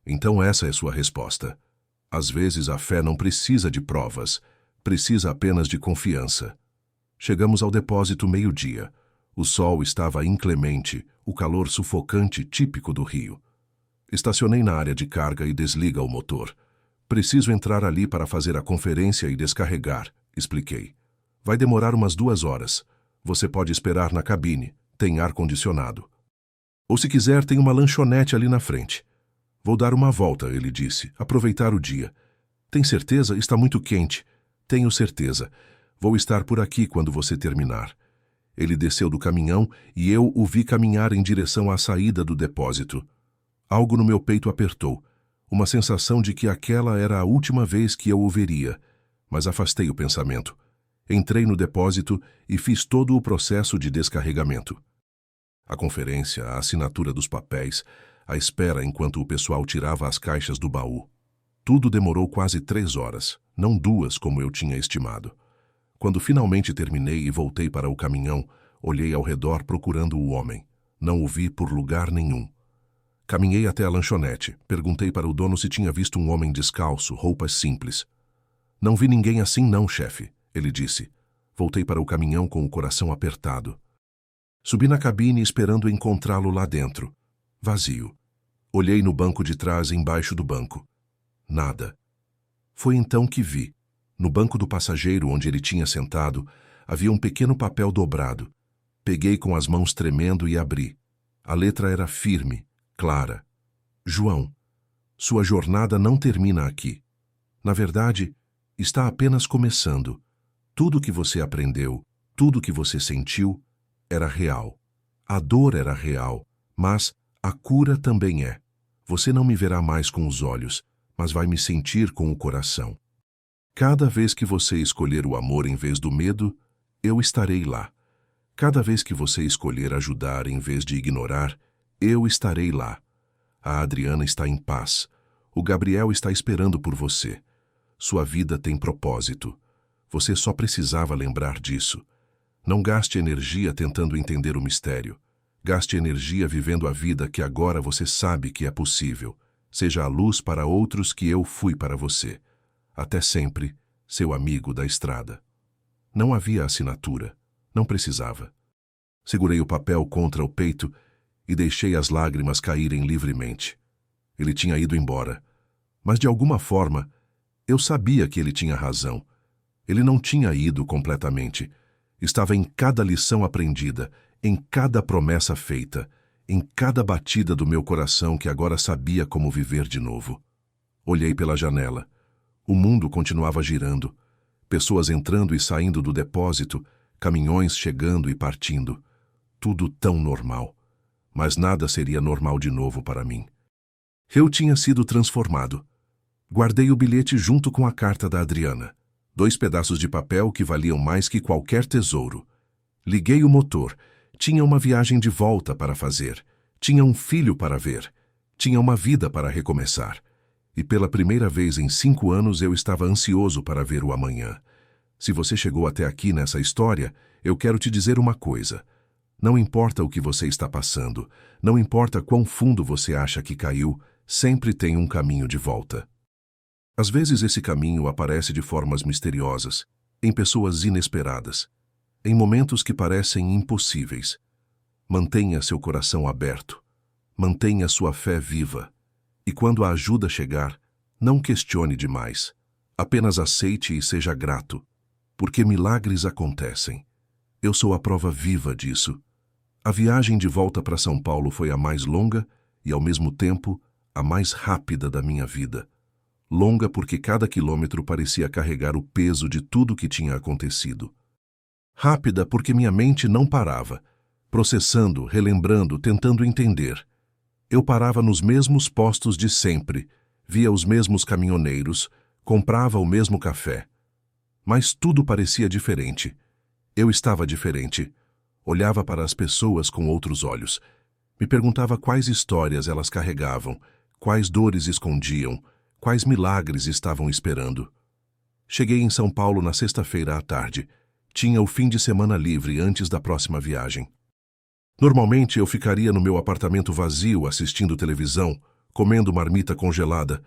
Speaker 1: Então essa é sua resposta. Às vezes a fé não precisa de provas, precisa apenas de confiança. Chegamos ao depósito meio-dia. O sol estava inclemente, o calor sufocante típico do Rio. Estacionei na área de carga e desliga o motor. Preciso entrar ali para fazer a conferência e descarregar, expliquei. Vai demorar umas 2 horas. Você pode esperar na cabine, tem ar-condicionado. Ou se quiser, tem uma lanchonete ali na frente. Vou dar uma volta, ele disse, aproveitar o dia. Tem certeza? Está muito quente. Tenho certeza. Vou estar por aqui quando você terminar. Ele desceu do caminhão e eu o vi caminhar em direção à saída do depósito. Algo no meu peito apertou, uma sensação de que aquela era a última vez que eu o veria, mas afastei o pensamento. Entrei no depósito e fiz todo o processo de descarregamento. A conferência, a assinatura dos papéis, a espera enquanto o pessoal tirava as caixas do baú. Tudo demorou quase 3 horas, não 2 como eu tinha estimado. Quando finalmente terminei e voltei para o caminhão, olhei ao redor procurando o homem. Não o vi por lugar nenhum. Caminhei até a lanchonete. Perguntei para o dono se tinha visto um homem descalço, roupas simples. Não vi ninguém assim não, chefe, ele disse. Voltei para o caminhão com o coração apertado. Subi na cabine esperando encontrá-lo lá dentro. Vazio. Olhei no banco de trás embaixo do banco. Nada. Foi então que vi. No banco do passageiro onde ele tinha sentado, havia um pequeno papel dobrado. Peguei com as mãos tremendo e abri. A letra era firme, clara. João, sua jornada não termina aqui. Na verdade, está apenas começando. Tudo que você aprendeu, tudo que você sentiu, era real. A dor era real, mas a cura também é. Você não me verá mais com os olhos, mas vai me sentir com o coração. Cada vez que você escolher o amor em vez do medo, eu estarei lá. Cada vez que você escolher ajudar em vez de ignorar, eu estarei lá. A Adriana está em paz. O Gabriel está esperando por você. Sua vida tem propósito. Você só precisava lembrar disso. Não gaste energia tentando entender o mistério. Gaste energia vivendo a vida que agora você sabe que é possível. Seja a luz para outros que eu fui para você. Até sempre, seu amigo da estrada. Não havia assinatura. Não precisava. Segurei o papel contra o peito e deixei as lágrimas caírem livremente. Ele tinha ido embora. Mas de alguma forma, eu sabia que ele tinha razão. Ele não tinha ido completamente. Estava em cada lição aprendida, em cada promessa feita, em cada batida do meu coração que agora sabia como viver de novo. Olhei pela janela. O mundo continuava girando. Pessoas entrando e saindo do depósito, caminhões chegando e partindo. Tudo tão normal. Mas nada seria normal de novo para mim. Eu tinha sido transformado. Guardei o bilhete junto com a carta da Adriana. 2 pedaços de papel que valiam mais que qualquer tesouro. Liguei o motor. Tinha uma viagem de volta para fazer. Tinha um filho para ver. Tinha uma vida para recomeçar. E pela primeira vez em 5 anos eu estava ansioso para ver o amanhã. Se você chegou até aqui nessa história, eu quero te dizer uma coisa. Não importa o que você está passando, não importa quão fundo você acha que caiu, sempre tem um caminho de volta. Às vezes esse caminho aparece de formas misteriosas, em pessoas inesperadas, em momentos que parecem impossíveis. Mantenha seu coração aberto, mantenha sua fé viva, e quando a ajuda chegar, não questione demais. Apenas aceite e seja grato, porque milagres acontecem. Eu sou a prova viva disso. A viagem de volta para São Paulo foi a mais longa e, ao mesmo tempo, a mais rápida da minha vida. Longa porque cada quilômetro parecia carregar o peso de tudo que tinha acontecido. Rápida porque minha mente não parava, processando, relembrando, tentando entender. Eu parava nos mesmos postos de sempre, via os mesmos caminhoneiros, comprava o mesmo café. Mas tudo parecia diferente. Eu estava diferente. Olhava para as pessoas com outros olhos. Me perguntava quais histórias elas carregavam, quais dores escondiam, quais milagres estavam esperando. Cheguei em São Paulo na sexta-feira à tarde. Tinha o fim de semana livre antes da próxima viagem. Normalmente eu ficaria no meu apartamento vazio assistindo televisão, comendo marmita congelada,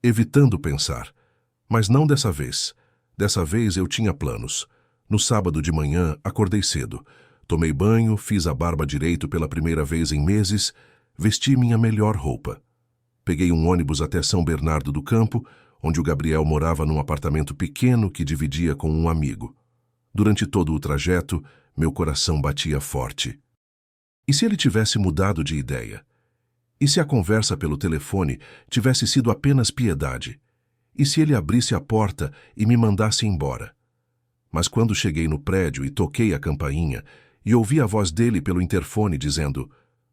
Speaker 1: evitando pensar. Mas não dessa vez. Dessa vez eu tinha planos. No sábado de manhã, acordei cedo. Tomei banho, fiz a barba direito pela primeira vez em meses, vesti minha melhor roupa. Peguei um ônibus até São Bernardo do Campo, onde o Gabriel morava num apartamento pequeno que dividia com um amigo. Durante todo o trajeto, meu coração batia forte. E se ele tivesse mudado de ideia? E se a conversa pelo telefone tivesse sido apenas piedade? E se ele abrisse a porta e me mandasse embora? Mas quando cheguei no prédio e toquei a campainha, e ouvi a voz dele pelo interfone dizendo: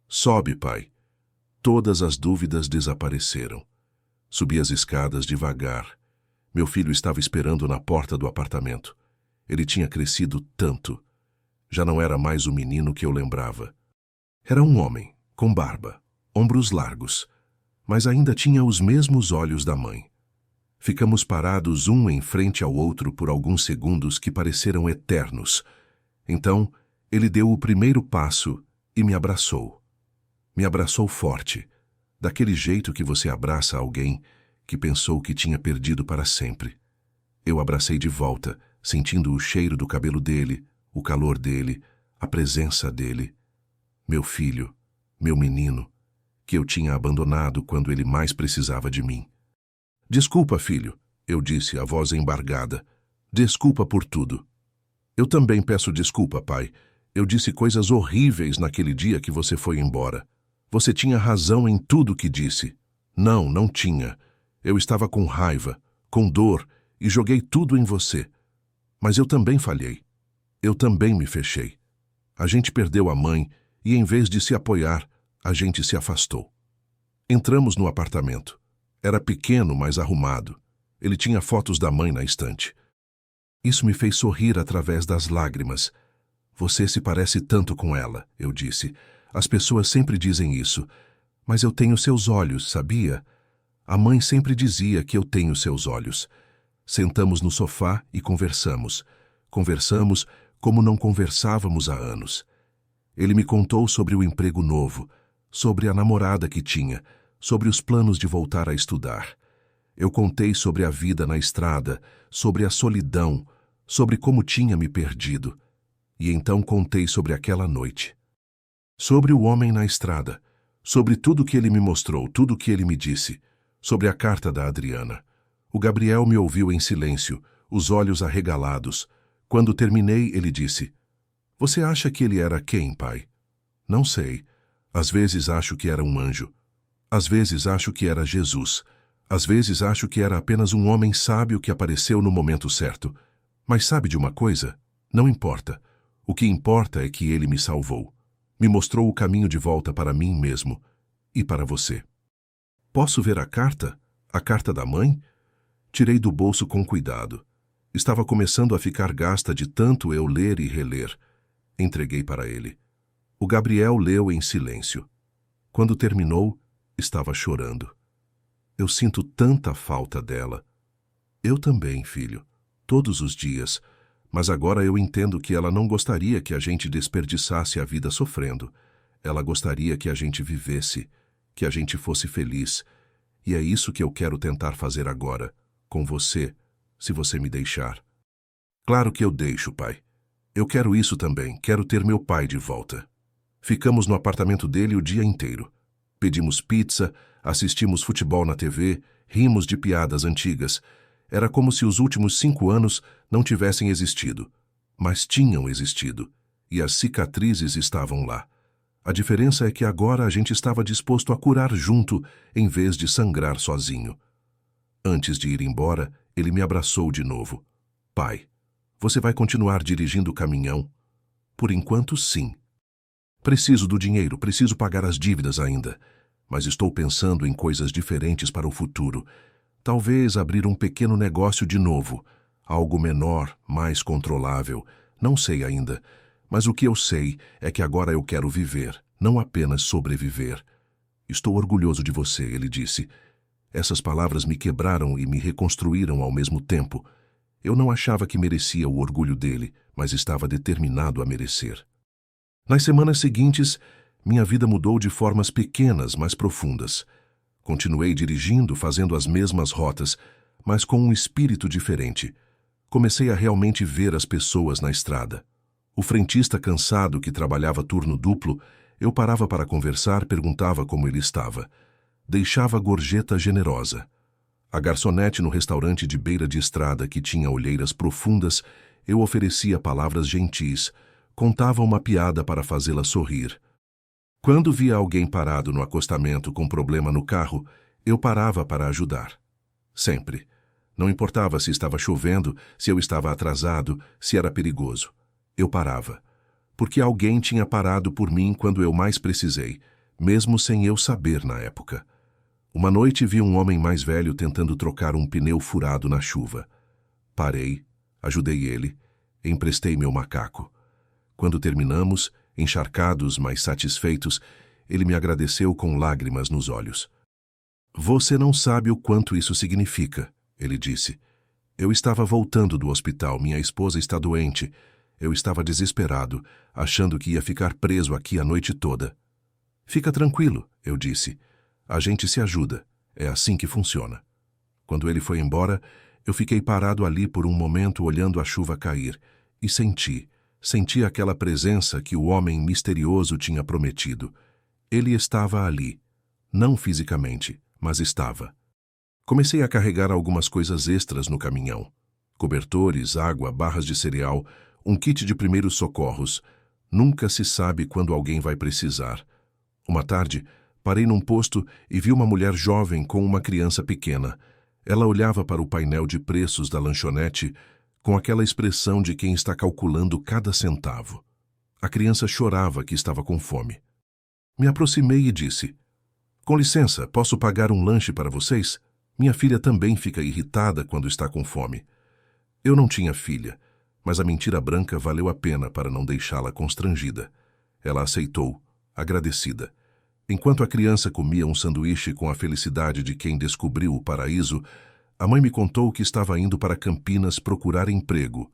Speaker 1: "Sobe, pai." Todas as dúvidas desapareceram. Subi as escadas devagar. Meu filho estava esperando na porta do apartamento. Ele tinha crescido tanto. Já não era mais o menino que eu lembrava. Era um homem, com barba, ombros largos, mas ainda tinha os mesmos olhos da mãe. Ficamos parados um em frente ao outro por alguns segundos que pareceram eternos. Então, ele deu o primeiro passo e me abraçou. Me abraçou forte, daquele jeito que você abraça alguém que pensou que tinha perdido para sempre. Eu abracei de volta, sentindo o cheiro do cabelo dele, o calor dele, a presença dele. Meu filho, meu menino, que eu tinha abandonado quando ele mais precisava de mim. "Desculpa, filho", eu disse, a voz embargada. "Desculpa por tudo." "Eu também peço desculpa, pai. Eu disse coisas horríveis naquele dia que você foi embora. Você tinha razão em tudo que disse." "Não, não tinha. Eu estava com raiva, com dor, e joguei tudo em você. Mas eu também falhei. Eu também me fechei. A gente perdeu a mãe e, em vez de se apoiar, a gente se afastou." Entramos no apartamento. Era pequeno, mas arrumado. Ele tinha fotos da mãe na estante. Isso me fez sorrir através das lágrimas. "Você se parece tanto com ela", eu disse. "As pessoas sempre dizem isso. Mas eu tenho seus olhos, sabia? A mãe sempre dizia que eu tenho seus olhos." Sentamos no sofá e conversamos. Conversamos como não conversávamos há anos. Ele me contou sobre o emprego novo, sobre a namorada que tinha, sobre os planos de voltar a estudar. Eu contei sobre a vida na estrada, sobre a solidão, sobre como tinha me perdido. E então contei sobre aquela noite. Sobre o homem na estrada, sobre tudo que ele me mostrou, tudo que ele me disse, sobre a carta da Adriana. O Gabriel me ouviu em silêncio, os olhos arregalados. Quando terminei, ele disse: "Você acha que ele era quem, pai?" "Não sei. Às vezes acho que era um anjo. Às vezes acho que era Jesus. Às vezes acho que era apenas um homem sábio que apareceu no momento certo. Mas sabe de uma coisa? Não importa. O que importa é que ele me salvou. Me mostrou o caminho de volta para mim mesmo e para você." "Posso ver a carta? A carta da mãe?" Tirei do bolso com cuidado. Estava começando a ficar gasta de tanto eu ler e reler. Entreguei para ele. O Gabriel leu em silêncio. Quando terminou, estava chorando. "Eu sinto tanta falta dela." "Eu também, filho. Todos os dias. Mas agora eu entendo que ela não gostaria que a gente desperdiçasse a vida sofrendo. Ela gostaria que a gente vivesse, que a gente fosse feliz. E é isso que eu quero tentar fazer agora, com você, se você me deixar. Claro que eu deixo, pai. Eu quero isso também, quero ter meu pai de volta. Ficamos no apartamento dele o dia inteiro. Pedimos pizza, assistimos futebol na TV, rimos de piadas antigas. Era como se os últimos 5 anos não tivessem existido. Mas tinham existido. E as cicatrizes estavam lá. A diferença é que agora a gente estava disposto a curar junto, em vez de sangrar sozinho. Antes de ir embora, ele me abraçou de novo. Pai, você vai continuar dirigindo o caminhão? Por enquanto, sim. Preciso do dinheiro, preciso pagar as dívidas ainda. Mas estou pensando em coisas diferentes para o futuro. Talvez abrir um pequeno negócio de novo. Algo menor, mais controlável. Não sei ainda. Mas o que eu sei é que agora eu quero viver, não apenas sobreviver. Estou orgulhoso de você, ele disse. Essas palavras me quebraram e me reconstruíram ao mesmo tempo. Eu não achava que merecia o orgulho dele, mas estava determinado a merecer. Nas semanas seguintes, minha vida mudou de formas pequenas, mas profundas. Continuei dirigindo, fazendo as mesmas rotas, mas com um espírito diferente. Comecei a realmente ver as pessoas na estrada. O frentista cansado que trabalhava turno duplo, eu parava para conversar, perguntava como ele estava. Deixava gorjeta generosa. A garçonete no restaurante de beira de estrada que tinha olheiras profundas, eu oferecia palavras gentis, contava uma piada para fazê-la sorrir. Quando via alguém parado no acostamento com problema no carro, eu parava para ajudar. Sempre. Não importava se estava chovendo, se eu estava atrasado, se era perigoso. Eu parava. Porque alguém tinha parado por mim quando eu mais precisei, mesmo sem eu saber na época. Uma noite vi um homem mais velho tentando trocar um pneu furado na chuva. Parei, ajudei ele, emprestei meu macaco. Quando terminamos, encharcados, mas satisfeitos, ele me agradeceu com lágrimas nos olhos. Você não sabe o quanto isso significa, ele disse. Eu estava voltando do hospital, minha esposa está doente. Eu estava desesperado, achando que ia ficar preso aqui a noite toda. Fica tranquilo, eu disse. A gente se ajuda. É assim que funciona. Quando ele foi embora, eu fiquei parado ali por um momento olhando a chuva cair e senti aquela presença que o homem misterioso tinha prometido. Ele estava ali. Não fisicamente, mas estava. Comecei a carregar algumas coisas extras no caminhão. Cobertores, água, barras de cereal, um kit de primeiros socorros. Nunca se sabe quando alguém vai precisar. Uma tarde, parei num posto e vi uma mulher jovem com uma criança pequena. Ela olhava para o painel de preços da lanchonete com aquela expressão de quem está calculando cada centavo. A criança chorava que estava com fome. Me aproximei e disse: "Com licença, posso pagar um lanche para vocês? Minha filha também fica irritada quando está com fome." Eu não tinha filha, mas a mentira branca valeu a pena para não deixá-la constrangida. Ela aceitou, agradecida. Enquanto a criança comia um sanduíche com a felicidade de quem descobriu o paraíso, a mãe me contou que estava indo para Campinas procurar emprego.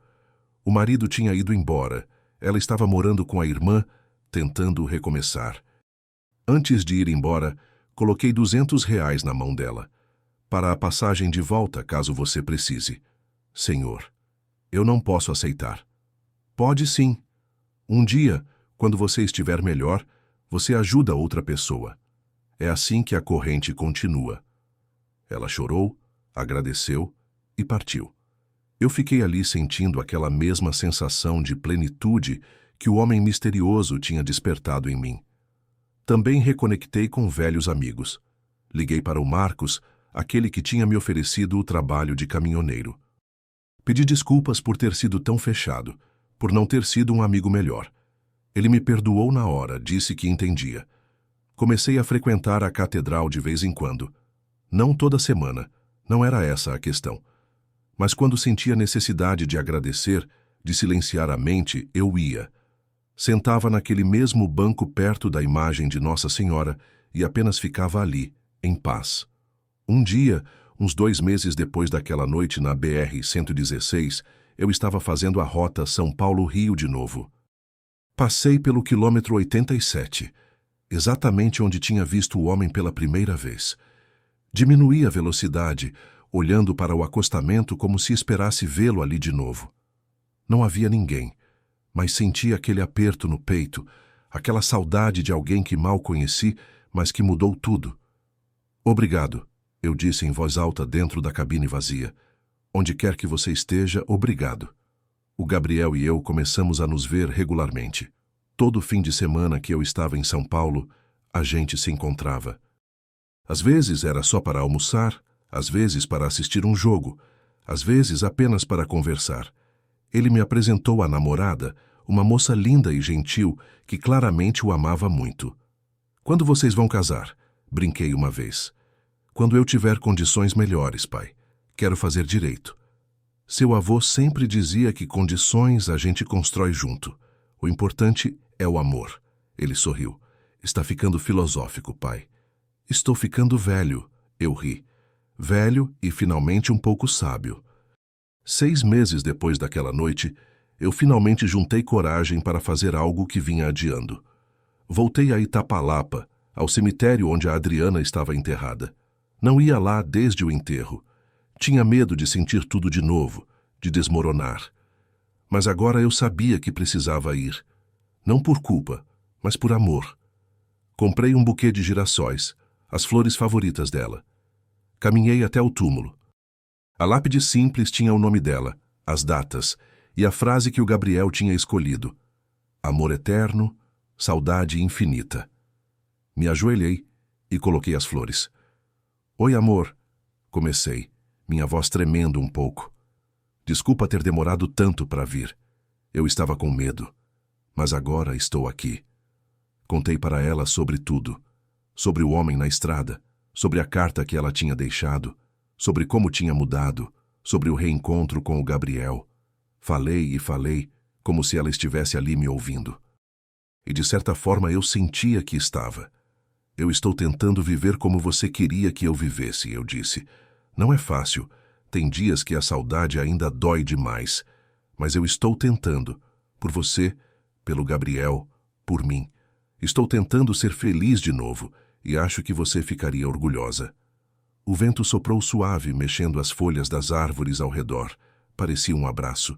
Speaker 1: O marido tinha ido embora. Ela estava morando com a irmã, tentando recomeçar. Antes de ir embora, coloquei R$ 200 na mão dela. Para a passagem de volta, caso você precise. Senhor, eu não posso aceitar. Pode sim. Um dia, quando você estiver melhor, você ajuda outra pessoa. É assim que a corrente continua. Ela chorou, agradeceu e partiu. Eu fiquei ali sentindo aquela mesma sensação de plenitude que o homem misterioso tinha despertado em mim. Também reconectei com velhos amigos. Liguei para o Marcos, aquele que tinha me oferecido o trabalho de caminhoneiro. Pedi desculpas por ter sido tão fechado, por não ter sido um amigo melhor. Ele me perdoou na hora, disse que entendia. Comecei a frequentar a catedral de vez em quando. Não toda semana, não era essa a questão. Mas quando sentia necessidade de agradecer, de silenciar a mente, eu ia. Sentava naquele mesmo banco perto da imagem de Nossa Senhora e apenas ficava ali, em paz. Um dia, uns 2 meses depois daquela noite na BR-116, eu estava fazendo a rota São Paulo-Rio de novo. Passei pelo quilômetro 87, exatamente onde tinha visto o homem pela primeira vez. Diminuí a velocidade, olhando para o acostamento como se esperasse vê-lo ali de novo. Não havia ninguém, mas senti aquele aperto no peito, aquela saudade de alguém que mal conheci, mas que mudou tudo. Obrigado, eu disse em voz alta dentro da cabine vazia. Onde quer que você esteja, obrigado. O Gabriel e eu começamos a nos ver regularmente. Todo fim de semana que eu estava em São Paulo, a gente se encontrava. Às vezes era só para almoçar, às vezes para assistir um jogo, às vezes apenas para conversar. Ele me apresentou a namorada, uma moça linda e gentil que claramente o amava muito. Quando vocês vão casar? Brinquei uma vez. Quando eu tiver condições melhores, pai. Quero fazer direito. Seu avô sempre dizia que condições a gente constrói junto. O importante é o amor. Ele sorriu. Está ficando filosófico, pai. Estou ficando velho, eu ri. Velho e finalmente um pouco sábio. 6 meses depois daquela noite, eu finalmente juntei coragem para fazer algo que vinha adiando. Voltei a Itapalapa, ao cemitério onde a Adriana estava enterrada. Não ia lá desde o enterro. Tinha medo de sentir tudo de novo, de desmoronar. Mas agora eu sabia que precisava ir. Não por culpa, mas por amor. Comprei um buquê de girassóis, as flores favoritas dela. Caminhei até o túmulo. A lápide simples tinha o nome dela, as datas, e a frase que o Gabriel tinha escolhido. Amor eterno, saudade infinita. Me ajoelhei e coloquei as flores. Oi, amor, comecei, minha voz tremendo um pouco. Desculpa ter demorado tanto para vir. Eu estava com medo, mas agora estou aqui. Contei para ela sobre tudo, sobre o homem na estrada, sobre a carta que ela tinha deixado, sobre como tinha mudado, sobre o reencontro com o Gabriel. Falei e falei, como se ela estivesse ali me ouvindo. E de certa forma eu sentia que estava. Eu estou tentando viver como você queria que eu vivesse, eu disse. Não é fácil, tem dias que a saudade ainda dói demais, mas eu estou tentando, por você, pelo Gabriel, por mim. Estou tentando ser feliz de novo e acho que você ficaria orgulhosa. O vento soprou suave, mexendo as folhas das árvores ao redor. Parecia um abraço.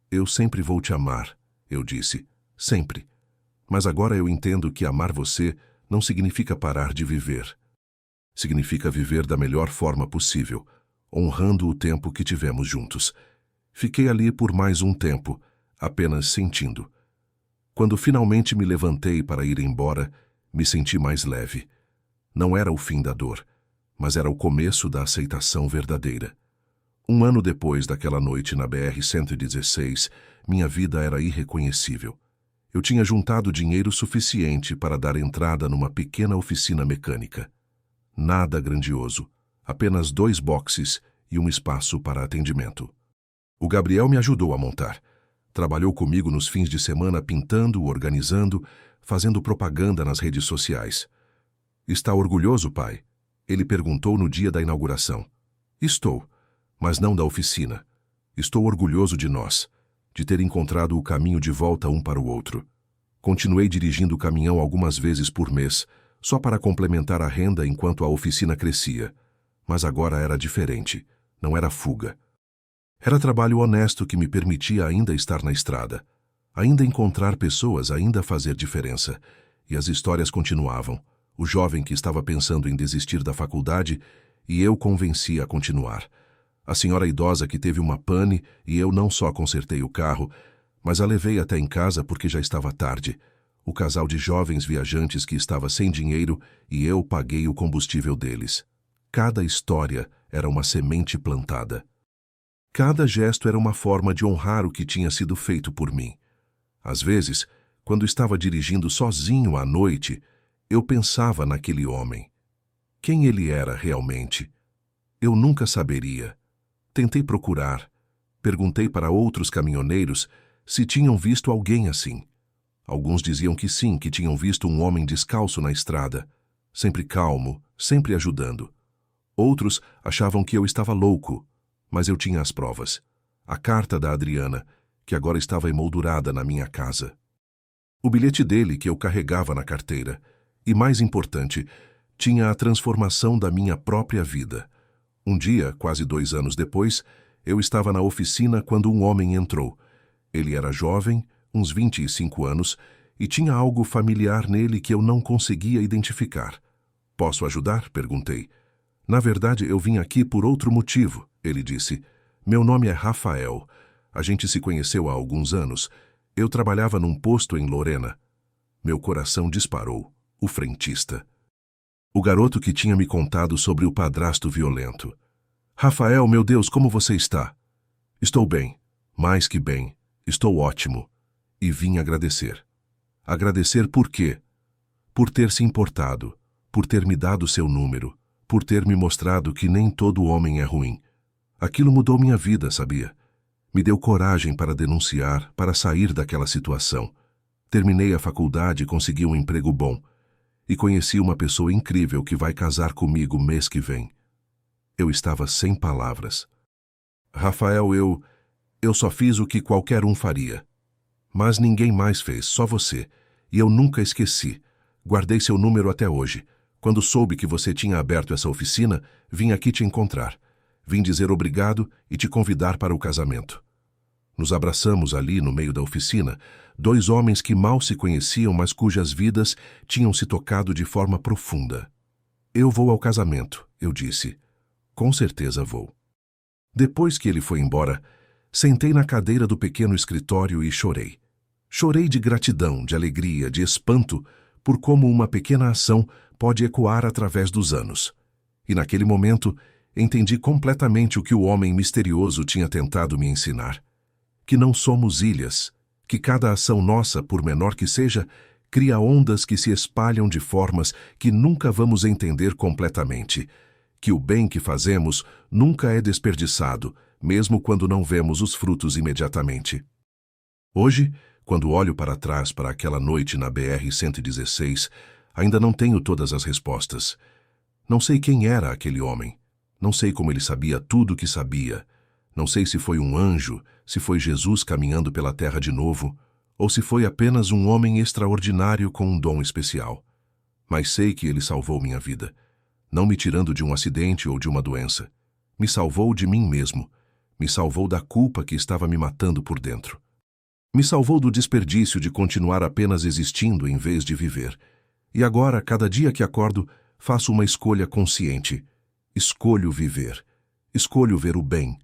Speaker 1: Eu sempre vou te amar, eu disse, sempre. Mas agora eu entendo que amar você não significa parar de viver. Significa viver da melhor forma possível, honrando o tempo que tivemos juntos. Fiquei ali por mais um tempo, apenas sentindo. Quando finalmente me levantei para ir embora, me senti mais leve. Não era o fim da dor, mas era o começo da aceitação verdadeira. 1 ano depois daquela noite na BR-116, minha vida era irreconhecível. Eu tinha juntado dinheiro suficiente para dar entrada numa pequena oficina mecânica. Nada grandioso, apenas 2 boxes e um espaço para atendimento. O Gabriel me ajudou a montar. Trabalhou comigo nos fins de semana pintando, organizando, fazendo propaganda nas redes sociais. Está orgulhoso, pai? Ele perguntou no dia da inauguração. Estou, mas não da oficina. Estou orgulhoso de nós, de ter encontrado o caminho de volta um para o outro. Continuei dirigindo o caminhão algumas vezes por mês, só para complementar a renda enquanto a oficina crescia. Mas agora era diferente, não era fuga. Era trabalho honesto que me permitia ainda estar na estrada, ainda encontrar pessoas, ainda fazer diferença. E as histórias continuavam. O jovem que estava pensando em desistir da faculdade e eu convenci a continuar. A senhora idosa que teve uma pane e eu não só consertei o carro, mas a levei até em casa porque já estava tarde. O casal de jovens viajantes que estava sem dinheiro e eu paguei o combustível deles. Cada história era uma semente plantada. Cada gesto era uma forma de honrar o que tinha sido feito por mim. Às vezes, quando estava dirigindo sozinho à noite, eu pensava naquele homem. Quem ele era realmente? Eu nunca saberia. Tentei procurar. Perguntei para outros caminhoneiros se tinham visto alguém assim. Alguns diziam que sim, que tinham visto um homem descalço na estrada, sempre calmo, sempre ajudando. Outros achavam que eu estava louco, mas eu tinha as provas. A carta da Adriana, que agora estava emoldurada na minha casa. O bilhete dele que eu carregava na carteira. E, mais importante, tinha a transformação da minha própria vida. Um dia, quase 2 anos depois, eu estava na oficina quando um homem entrou. Ele era jovem, uns 25 anos, e tinha algo familiar nele que eu não conseguia identificar. Posso ajudar? Perguntei. Na verdade, eu vim aqui por outro motivo, ele disse. Meu nome é Rafael. A gente se conheceu há alguns anos. Eu trabalhava num posto em Lorena. Meu coração disparou. O frentista. O garoto que tinha me contado sobre o padrasto violento. Rafael, meu Deus, como você está? Estou bem. Mais que bem. Estou ótimo. E vim agradecer. Agradecer por quê? Por ter se importado, por ter me dado seu número, por ter me mostrado que nem todo homem é ruim. Aquilo mudou minha vida, sabia? Me deu coragem para denunciar, para sair daquela situação. Terminei a faculdade e consegui um emprego bom. E conheci uma pessoa incrível que vai casar comigo mês que vem. Eu estava sem palavras. Rafael, eu só fiz o que qualquer um faria. Mas ninguém mais fez, só você. E eu nunca esqueci. Guardei seu número até hoje. Quando soube que você tinha aberto essa oficina, vim aqui te encontrar. Vim dizer obrigado e te convidar para o casamento. Nos abraçamos ali no meio da oficina, 2 homens que mal se conheciam, mas cujas vidas tinham se tocado de forma profunda. Eu vou ao casamento, eu disse. Com certeza vou. Depois que ele foi embora, sentei na cadeira do pequeno escritório e chorei. Chorei de gratidão, de alegria, de espanto, por como uma pequena ação pode ecoar através dos anos. E naquele momento, entendi completamente o que o homem misterioso tinha tentado me ensinar. Que não somos ilhas, que cada ação nossa, por menor que seja, cria ondas que se espalham de formas que nunca vamos entender completamente, que o bem que fazemos nunca é desperdiçado, mesmo quando não vemos os frutos imediatamente. Hoje, quando olho para trás para aquela noite na BR-116, ainda não tenho todas as respostas. Não sei quem era aquele homem. Não sei como ele sabia tudo o que sabia. Não sei se foi um anjo, se foi Jesus caminhando pela terra de novo, ou se foi apenas um homem extraordinário com um dom especial. Mas sei que ele salvou minha vida, não me tirando de um acidente ou de uma doença. Me salvou de mim mesmo, me salvou da culpa que estava me matando por dentro. Me salvou do desperdício de continuar apenas existindo em vez de viver. E agora, cada dia que acordo, faço uma escolha consciente. Escolho viver. Escolho ver o bem.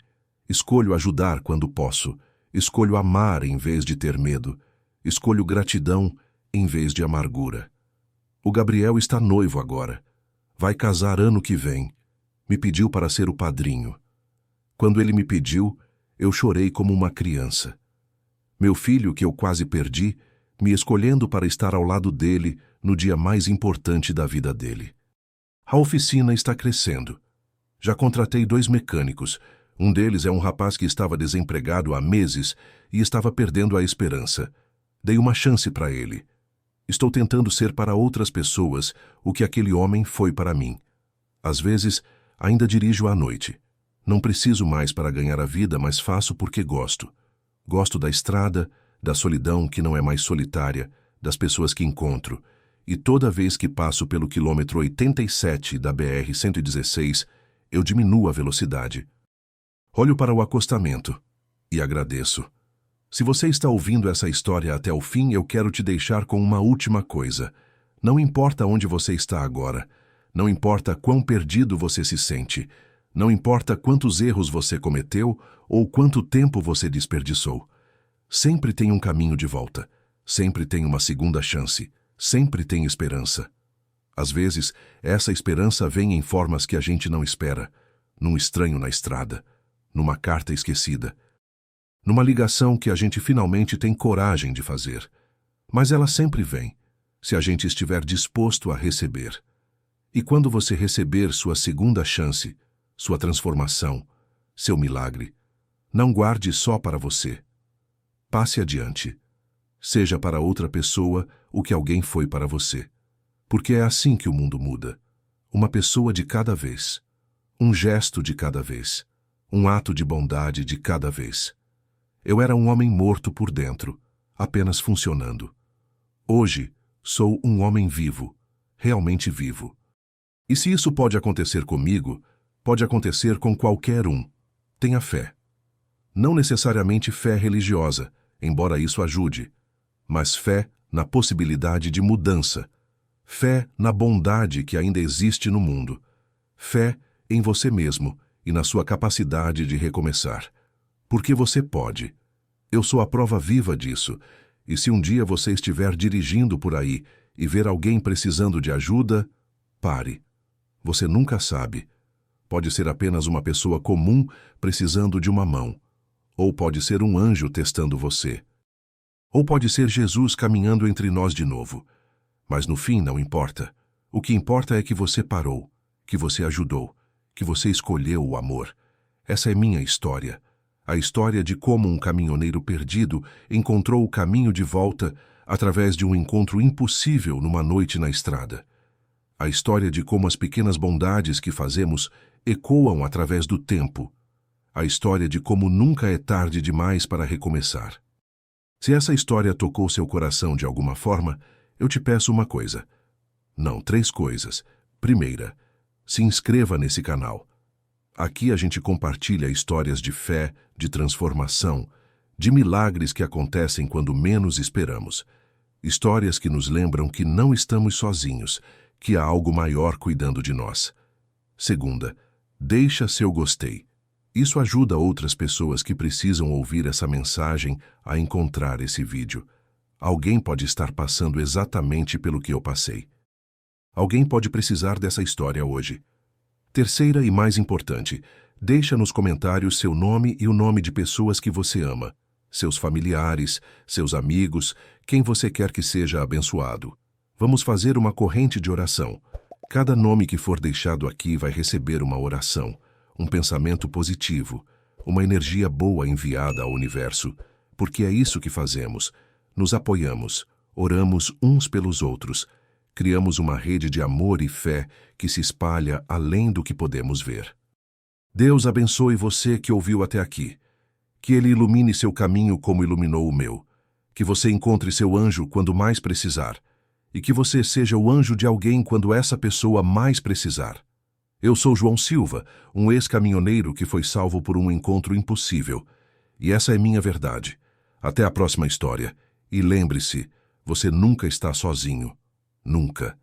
Speaker 1: Escolho ajudar quando posso. Escolho amar em vez de ter medo. Escolho gratidão em vez de amargura. O Gabriel está noivo agora. Vai casar ano que vem. Me pediu para ser o padrinho. Quando ele me pediu, eu chorei como uma criança. Meu filho, que eu quase perdi, me escolhendo para estar ao lado dele no dia mais importante da vida dele. A oficina está crescendo. Já contratei 2 mecânicos. Um deles é um rapaz que estava desempregado há meses e estava perdendo a esperança. Dei uma chance para ele. Estou tentando ser para outras pessoas o que aquele homem foi para mim. Às vezes, ainda dirijo à noite. Não preciso mais para ganhar a vida, mas faço porque gosto. Gosto da estrada, da solidão que não é mais solitária, das pessoas que encontro. E toda vez que passo pelo quilômetro 87 da BR-116, eu diminuo a velocidade. Olho para o acostamento e agradeço. Se você está ouvindo essa história até o fim, eu quero te deixar com uma última coisa. Não importa onde você está agora, não importa quão perdido você se sente, não importa quantos erros você cometeu ou quanto tempo você desperdiçou. Sempre tem um caminho de volta, sempre tem uma segunda chance, sempre tem esperança. Às vezes, essa esperança vem em formas que a gente não espera, num estranho na estrada, numa carta esquecida, numa ligação que a gente finalmente tem coragem de fazer. Mas ela sempre vem, se a gente estiver disposto a receber. E quando você receber sua segunda chance, sua transformação, seu milagre, não guarde só para você. Passe adiante. Seja para outra pessoa o que alguém foi para você. Porque é assim que o mundo muda. Uma pessoa de cada vez. Um gesto de cada vez. um ato de bondade de cada vez. Eu era um homem morto por dentro, apenas funcionando. Hoje, sou um homem vivo, realmente vivo. E se isso pode acontecer comigo, pode acontecer com qualquer um. Tenha fé. Não necessariamente fé religiosa, embora isso ajude, mas fé na possibilidade de mudança, fé na bondade que ainda existe no mundo, fé em você mesmo e na sua capacidade de recomeçar. Porque você pode. Eu sou a prova viva disso, e se um dia você estiver dirigindo por aí e ver alguém precisando de ajuda, pare. Você nunca sabe. Pode ser apenas uma pessoa comum precisando de uma mão, ou pode ser um anjo testando você. Ou pode ser Jesus caminhando entre nós de novo. Mas no fim não importa. O que importa é que você parou, que você ajudou, que você escolheu o amor. Essa é minha história. A história de como um caminhoneiro perdido encontrou o caminho de volta através de um encontro impossível numa noite na estrada. A história de como as pequenas bondades que fazemos ecoam através do tempo. A história de como nunca é tarde demais para recomeçar. Se essa história tocou seu coração de alguma forma, eu te peço uma coisa. Não, 3 coisas. Primeira, se inscreva nesse canal. Aqui a gente compartilha histórias de fé, de transformação, de milagres que acontecem quando menos esperamos. Histórias que nos lembram que não estamos sozinhos, que há algo maior cuidando de nós. Segunda, deixa seu gostei. Isso ajuda outras pessoas que precisam ouvir essa mensagem a encontrar esse vídeo. Alguém pode estar passando exatamente pelo que eu passei. Alguém pode precisar dessa história hoje. Terceira e mais importante, deixa nos comentários seu nome e o nome de pessoas que você ama, seus familiares, seus amigos, quem você quer que seja abençoado. Vamos fazer uma corrente de oração. Cada nome que for deixado aqui vai receber uma oração, um pensamento positivo, uma energia boa enviada ao universo, porque é isso que fazemos. Nos apoiamos, oramos uns pelos outros, criamos uma rede de amor e fé que se espalha além do que podemos ver. Deus abençoe você que ouviu até aqui. Que Ele ilumine seu caminho como iluminou o meu. Que você encontre seu anjo quando mais precisar. E que você seja o anjo de alguém quando essa pessoa mais precisar. Eu sou João Silva, um ex-caminhoneiro que foi salvo por um encontro impossível. E essa é minha verdade. Até a próxima história. E lembre-se, você nunca está sozinho. Nunca.